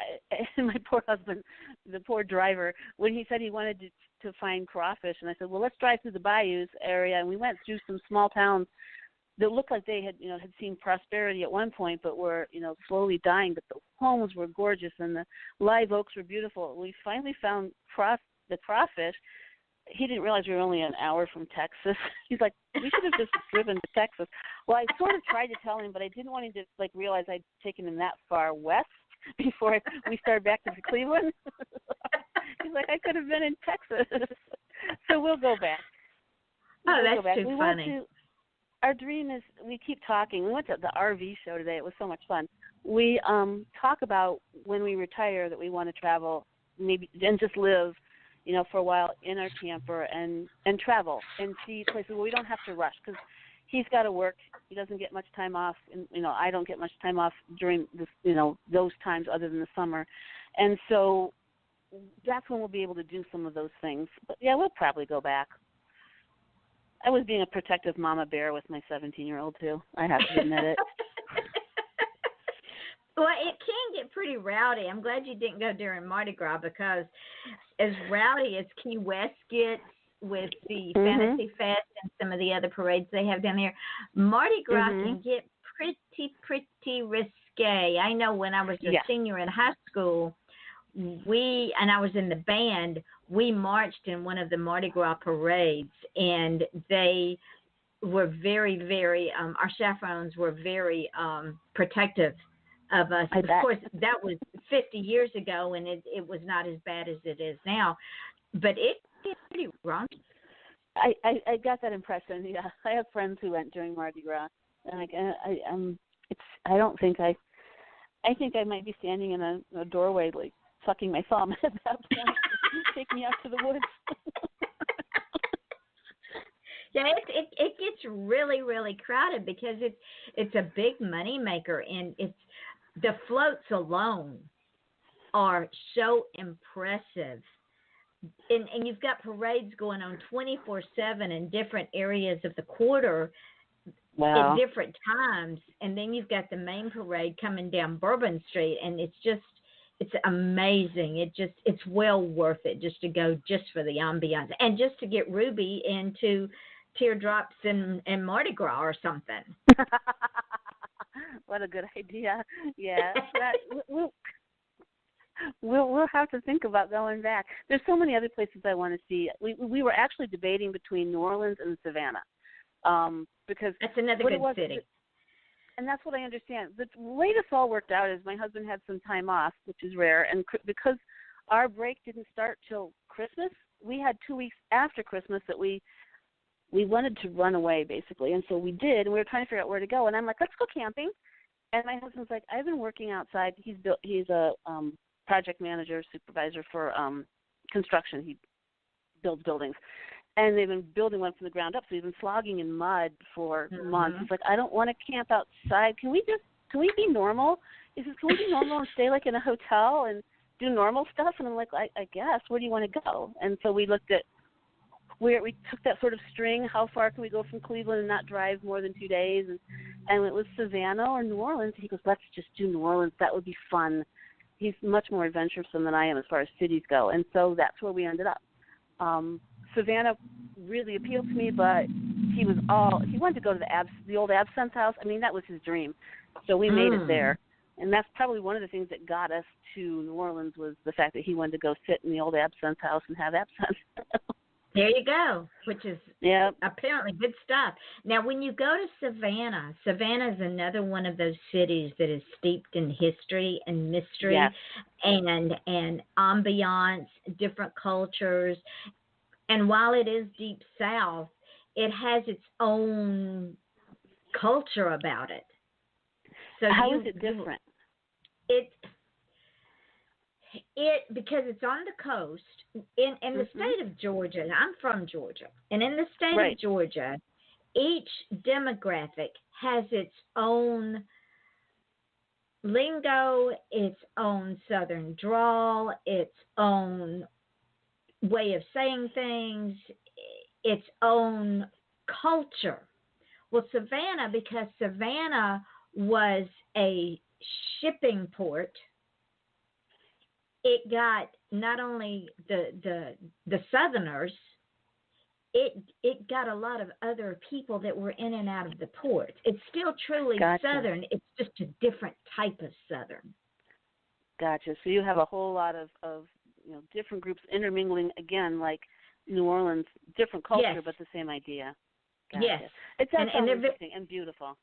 My poor husband, the poor driver, when he said he wanted to find crawfish, and I said, well, let's drive through the bayous area, and we went through some small towns that looked like they had seen prosperity at one point, but were slowly dying. But the homes were gorgeous, and the live oaks were beautiful. We finally found the crawfish. He didn't realize we were only an hour from Texas. He's like, we should have just driven to Texas. Well, I sort of tried to tell him, but I didn't want him to realize I'd taken him that far west before we started back to Cleveland. He's like, I could have been in Texas. So we'll go back. That's too funny. Our dream is, we keep talking. We went to the RV show today. It was so much fun. We talk about when we retire that we want to travel, maybe, and just live for a while in our camper and travel and see places where we don't have to rush, because he's got to work. He doesn't get much time off, and I don't get much time off during this, those times other than the summer, and so that's when we'll be able to do some of those things. But yeah, we'll probably go back. I was being a protective mama bear with my 17-year-old too. I have to admit it. Well, it can get pretty rowdy. I'm glad you didn't go during Mardi Gras, because as rowdy as Key West gets with the Fantasy Fest and some of the other parades they have down there, Mardi Gras can get pretty risque. I know when I was a senior in high school, and I was in the band, we marched in one of the Mardi Gras parades, and they were very, very, our chaperones were very protective of us. Of course, that was 50 years ago, and it was not as bad as it is now, but it gets pretty raunchy. I got that impression. Yeah, I have friends who went during Mardi Gras, and I don't think I think I might be standing in a doorway, like sucking my thumb at that point. Take me out to the woods. Yeah, it gets really, really crowded because it's a big money maker, and it's the floats alone are so impressive. And you've got parades going on 24/7 in different areas of the quarter at different times, and then you've got the main parade coming down Bourbon Street, and it's amazing. It's well worth it just to go just for the ambiance and just to get Ruby into Teardrops and Mardi Gras or something. What a good idea! Yeah, we'll have to think about going back. There's so many other places I want to see. We were actually debating between New Orleans and Savannah, because that's another good city. And that's what I understand. The way this all worked out is my husband had some time off, which is rare, and because our break didn't start till Christmas, we had 2 weeks after Christmas that we wanted to run away, basically. And so we did, and we were trying to figure out where to go. And I'm like, let's go camping. And my husband's like, I've been working outside. He's a project manager, supervisor for construction. He builds buildings. And they've been building one from the ground up, so he's been slogging in mud for months. He's like, I don't want to camp outside. Can we be normal? He says, can we be normal and stay like in a hotel and do normal stuff? And I'm like, I guess. Where do you want to go? And so we looked at where we took that sort of string. How far can we go from Cleveland and not drive more than 2 days? And it was Savannah or New Orleans. He goes, let's just do New Orleans. That would be fun. He's much more adventuresome than I am as far as cities go. And so that's where we ended up. Savannah really appealed to me, but he wanted to go to the old Absinthe house. I mean, that was his dream. So we made it there. And that's probably one of the things that got us to New Orleans was the fact that he wanted to go sit in the old Absinthe house and have absinthe. There you go, which is apparently good stuff. Now, when you go to Savannah is another one of those cities that is steeped in history and mystery and ambiance, different cultures. And while it is deep south, it has its own culture about it. So how is it different? Because it's on the coast in the state of Georgia. I'm from Georgia, and in the state of Georgia, each demographic has its own lingo, its own Southern drawl, its own way of saying things, its own culture. Well, Savannah, because Savannah was a shipping port, it got not only the Southerners, it got a lot of other people that were in and out of the port. It's still truly Southern. It's just a different type of Southern. Gotcha. So you have a whole lot of different groups intermingling again, like New Orleans, different culture, but the same idea. Gotcha. Yes. It sounds interesting and beautiful.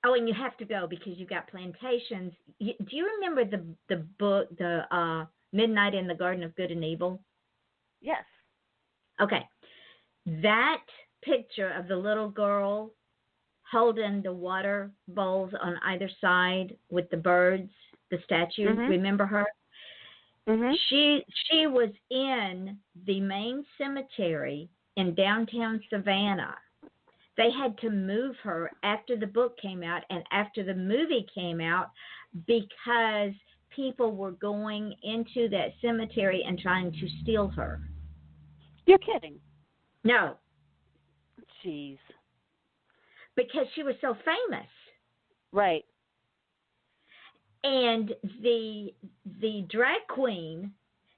Oh, and you have to go because you've got plantations. Do you remember the book, the Midnight in the Garden of Good and Evil? Yes. Okay. That picture of the little girl holding the water bowls on either side with the birds, the statue, remember her? Mm-hmm. She was in the main cemetery in downtown Savannah. They had to move her after the book came out and after the movie came out because people were going into that cemetery and trying to steal her. You're kidding. No. Jeez. Because she was so famous. Right. And the drag queen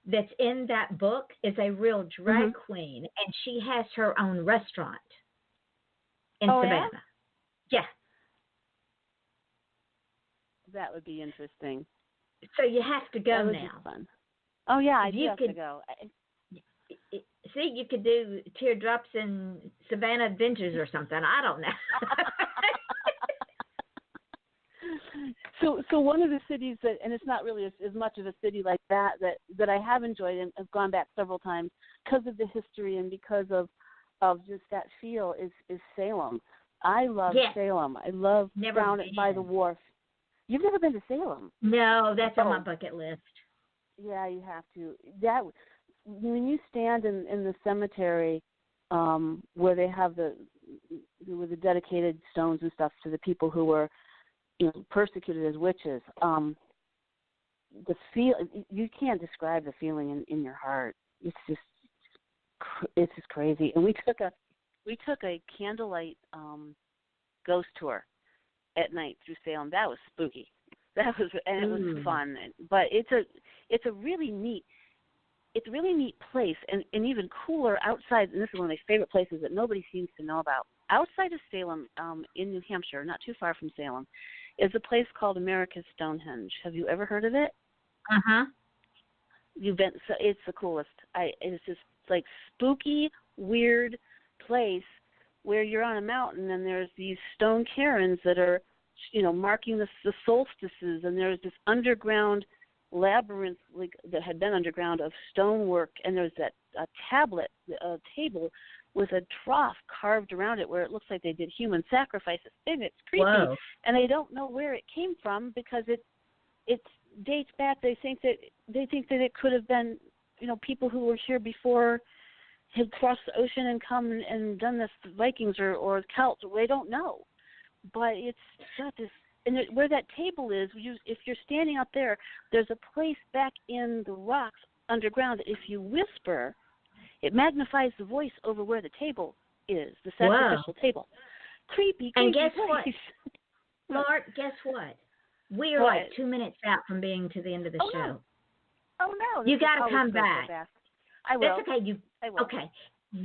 that's in that book is a real drag queen, and she has her own restaurant in Savannah. Yeah? That would be interesting. So you have to go now. Be fun. Oh, yeah, I do have to go. See, you could do Teardrops and Savannah Adventures or something. I don't know. So one of the cities that, and it's not really as much of a city like that I have enjoyed and have gone back several times because of the history and because of of just that feel is Salem. I love Salem. I love down by the wharf. You've never been to Salem? No, that's on my bucket list. Yeah, you have to. That when you stand in the cemetery, where they have the dedicated stones and stuff to the people who were, persecuted as witches. The feel, you can't describe the feeling in your heart. It's just crazy. And we took a candlelight ghost tour at night through Salem. That was spooky. It was fun. But it's a really neat place, and even cooler outside. And this is one of my favorite places that nobody seems to know about. Outside of Salem, in New Hampshire, not too far from Salem, is a place called America's Stonehenge. Have you ever heard of it? You've been. So it's the coolest. It's just like spooky, weird place where you're on a mountain and there's these stone cairns that are, marking the solstices, and there's this underground labyrinth that had been underground of stonework, and there's a table with a trough carved around it where it looks like they did human sacrifices. And it's creepy. Whoa. And they don't know where it came from because it dates back. They think that it could have been, people who were here before had crossed the ocean and come and done this, Vikings or Celts. They don't know. But it's got this, and where that table is, if you're standing up there, there's a place back in the rocks underground that if you whisper, it magnifies the voice over where the table is, the sacrificial table. Creepy. And guess what? Lark, guess what? We are like 2 minutes out from being to the end of the show. No. Oh, no. You got to come back. I will. That's okay. I will. Okay.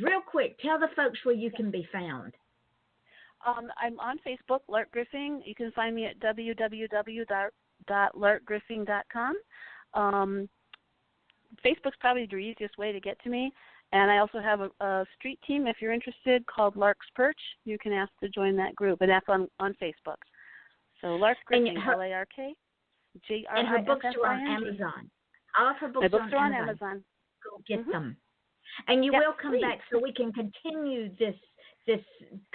Real quick, tell the folks where you can be found. I'm on Facebook, Lark Griffing. You can find me at www.larkgriffing.com. Facebook's probably the easiest way to get to me. And I also have a street team, if you're interested, called Lark's Perch. You can ask to join that group, and that's on Facebook. So Lark Griffing, LARK. And her books are on Amazon. All of her books are on Amazon. Go get them. And you will come back so we can continue this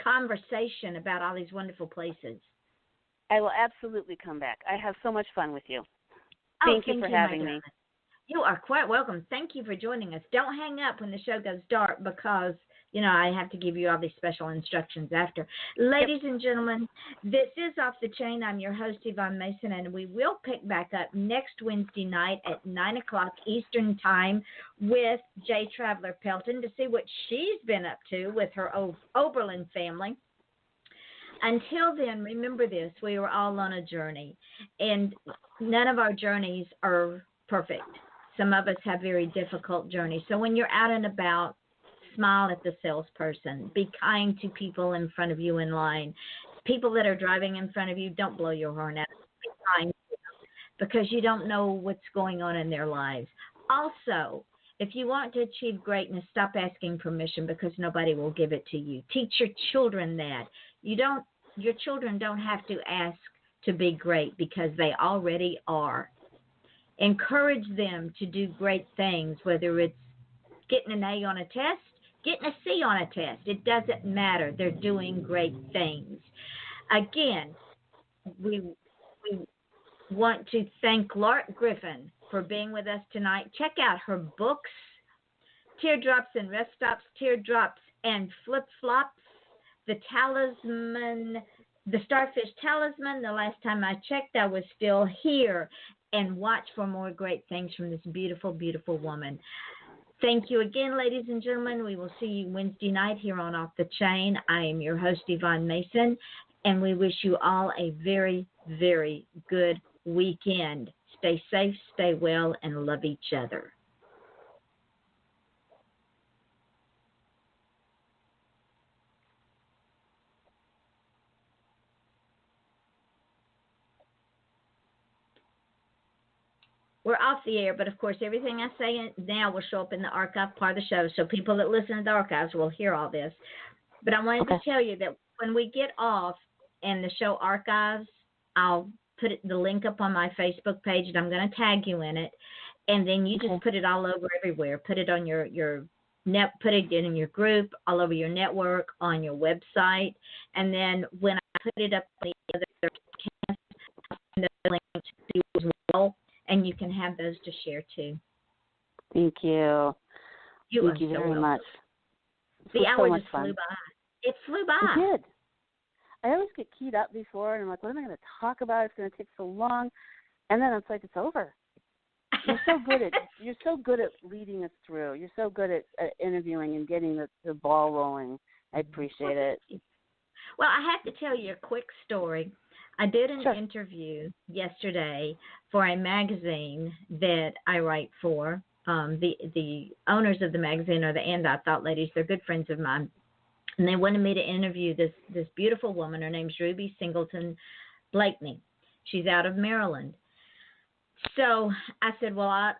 conversation about all these wonderful places. I will absolutely come back. I have so much fun with you. Thank you for having me. You are quite welcome. Thank you for joining us. Don't hang up when the show goes dark because, I have to give you all these special instructions after. Ladies and gentlemen, this is Off the Chain. I'm your host, Yvonne Mason, and we will pick back up next Wednesday night at 9 o'clock Eastern Time with J. Traveler Pelton to see what she's been up to with her Oberlin family. Until then, remember this, we are all on a journey, and none of our journeys are perfect. Some of us have very difficult journeys. So when you're out and about, smile at the salesperson. Be kind to people in front of you in line. People that are driving in front of you, don't blow your horn out. Be kind to them because you don't know what's going on in their lives. Also, if you want to achieve greatness, stop asking permission because nobody will give it to you. Teach your children that. Your children don't have to ask to be great because they already are. Encourage them to do great things, whether it's getting an A on a test, getting a C on a test. It doesn't matter. They're doing great things. Again, we want to thank Lark Griffin for being with us tonight. Check out her books, Teardrops and Rest Stops, Teardrops and Flip-Flops, the Talisman, the Starfish Talisman. The last time I checked, I was still here. And watch for more great things from this beautiful, beautiful woman. Thank you again, ladies and gentlemen. We will see you Wednesday night here on Off the Chain. I am your host, Yvonne Mason, and we wish you all a very, very good weekend. Stay safe, stay well, and love each other. We're off the air, but of course, everything I say now will show up in the archive part of the show, so people that listen to the archives will hear all this. But I wanted to tell you that when we get off and the show archives, I'll put the link up on my Facebook page, and I'm going to tag you in it, and then you just put it all over everywhere. Put it on your put it in your group, all over your network, on your website. And then when I put it up on the other podcast, I'll send the link to you as well, and you can have those to share too. Thank you. Thank you very much. The hour just flew by. It flew by. It did. I always get keyed up before, and I'm like, what am I going to talk about? It's going to take so long. And then it's like, it's over. You're so good at leading us through. You're so good at interviewing and getting the ball rolling. I appreciate it. Well, I have to tell you a quick story. I did an interview yesterday for a magazine that I write for. The owners of the magazine are the And I Thought ladies. They're good friends of mine. And they wanted me to interview this beautiful woman. Her name's Ruby Singleton Blakeney. She's out of Maryland. So I said, well, I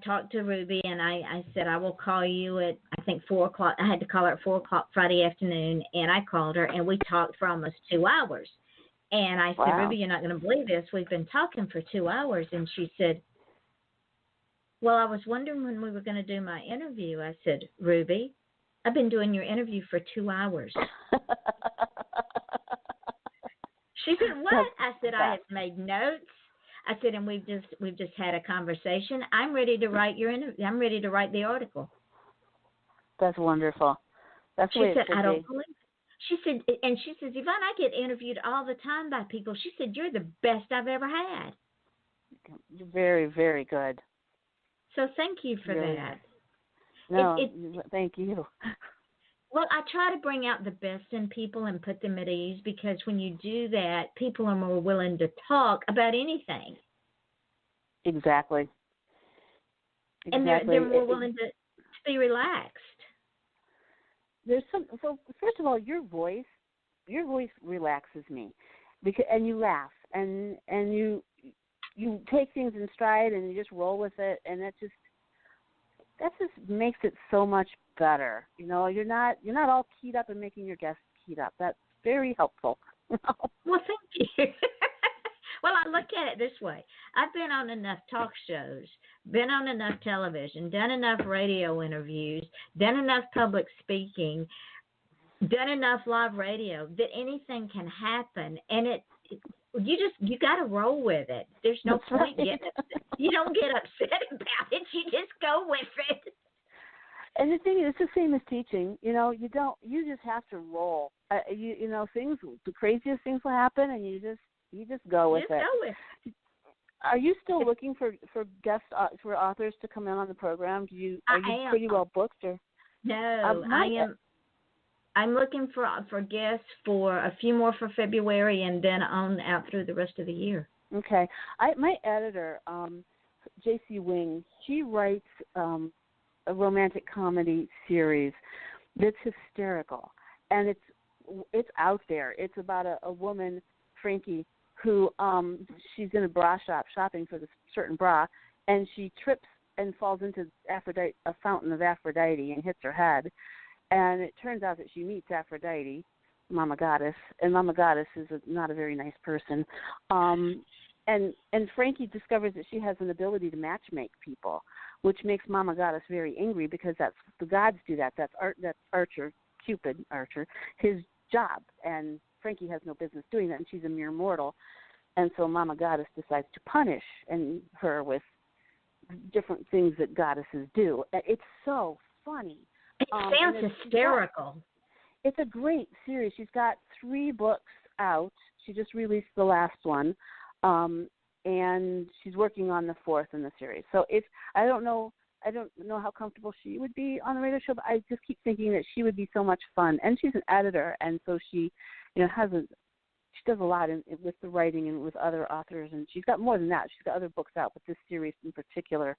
talked to Ruby, and I said, I will call you at, I think, 4 o'clock. I had to call her at 4 o'clock Friday afternoon, and I called her, and we talked for almost 2 hours. And I said, Ruby, you're not going to believe this. We've been talking for 2 hours. And she said, well, I was wondering when we were going to do my interview. I said, Ruby, I've been doing your interview for 2 hours. She said, what? I said, I have made notes. I said, and we've just had a conversation. I'm ready to write your interview. I'm ready to write the article. That's wonderful. That's she said, I don't believe it. She said, and she says, Yvonne, I get interviewed all the time by people. She said, you're the best I've ever had. You're very, very good. So thank you for that. No, thank you. Well, I try to bring out the best in people and put them at ease, because when you do that, people are more willing to talk about anything. Exactly. And they're more willing to be relaxed. There's so first of all, your voice relaxes me, and you laugh and you take things in stride and you just roll with it, and that just makes it so much better. You know, you're not all keyed up and making your guests keyed up. That's very helpful. Well, thank you. Well, I look at it this way. I've been on enough talk shows, been on enough television, done enough radio interviews, done enough public speaking, done enough live radio that anything can happen, and you got to roll with it. There's no point getting upset. You don't get upset about it. You just go with it. And the thing is, it's the same as teaching. You know, you just have to roll. The craziest things will happen, and you just go with it. Go with it. Are you still looking for guest for authors to come in on the program? Are you pretty well booked, or? No, I am. I'm looking for guests for a few more for February, and then on out through the rest of the year. Okay. My editor, J.C. Wing, she writes a romantic comedy series that's hysterical, and it's out there. It's about a woman, Frankie, who she's in a bra shop shopping for this certain bra, and she trips and falls into a fountain of Aphrodite and hits her head. And it turns out that she meets Aphrodite, Mama Goddess, and Mama Goddess is not a very nice person. And Frankie discovers that she has an ability to matchmake people, which makes Mama Goddess very angry, because that's the gods do that. That's Cupid Archer, his job, and Frankie has no business doing that, and she's a mere mortal. And so Mama Goddess decides to punish her with different things that goddesses do. It's so funny. It sounds hysterical. It's a great series. She's got 3 books out. She just released the last one, and she's working on the 4th in the series. So I don't know how comfortable she would be on the radio show, but I just keep thinking that she would be so much fun. And she's an editor, and so she, she does a lot with the writing and with other authors, and she's got more than that. She's got other books out, but this series in particular,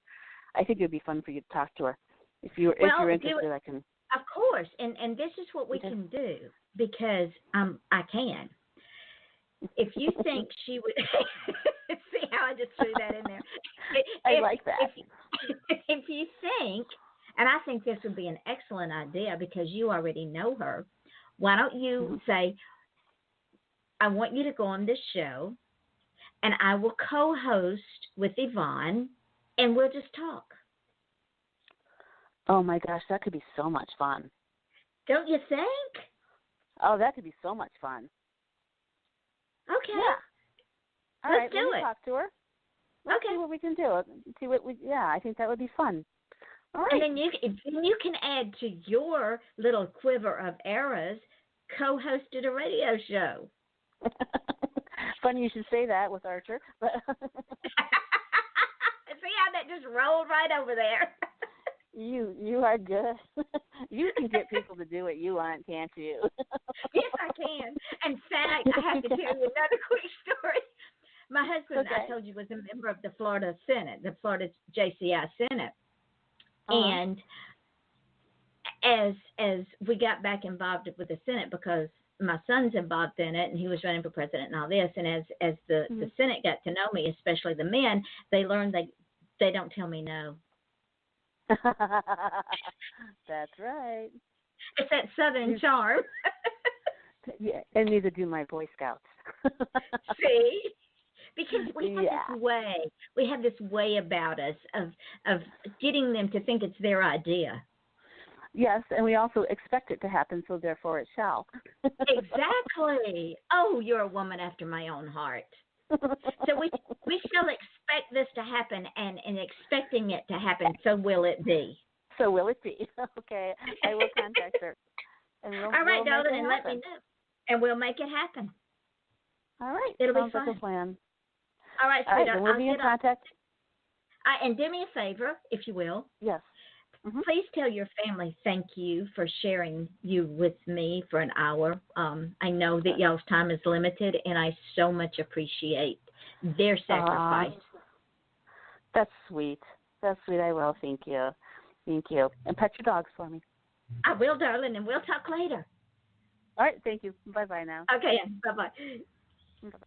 I think it would be fun for you to talk to her. If you're interested, I can. Of course, and this is what we can do, because I can. If you think she would, see how I just threw that in there. I like that. If you think, and I think this would be an excellent idea because you already know her, why don't you say, I want you to go on this show, and I will co-host with Yvonne, and we'll just talk. Oh my gosh, that could be so much fun. Don't you think? Oh, that could be so much fun. Okay. Yeah. All Let's right, do let me it. talk to her. Let's see what we can do. I think that would be fun. All right. And then you can add to your little quiver of arrows, co-hosted a radio show. Funny you should say that with Archer. But See how that just rolled right over there. You are good. You can get people to do what you want, can't you? Yes, I can. In fact, I have to tell you another quick story. My husband, I told you, was a member of the Florida Senate, the Florida JCI Senate. And as we got back involved with the Senate, because my son's involved in it and he was running for president and all this, and as the Senate got to know me, especially the men, they learned they don't tell me no. That's right. It's that Southern charm. Yeah, and neither do my Boy Scouts. See? Because we have this way about us of getting them to think it's their idea. Yes, and we also expect it to happen, so therefore it shall. Exactly. Oh, you're a woman after my own heart. So we still expect this to happen, and expecting it to happen, so will it be. So will it be. Okay, I will contact her. And all right, darling, and let me know. And we'll make it happen. All right. It'll Sounds be fun. like a plan. All right, all right, sweetheart. then we'll be in contact. And do me a favor, if you will. Yes. Mm-hmm. Please tell your family thank you for sharing you with me for an hour. I know that y'all's time is limited, and I so much appreciate their sacrifice. That's sweet. That's sweet. I will. Thank you. Thank you. And pet your dogs for me. I will, darling, and we'll talk later. All right. Thank you. Bye-bye now. Okay. Bye-bye. Bye-bye.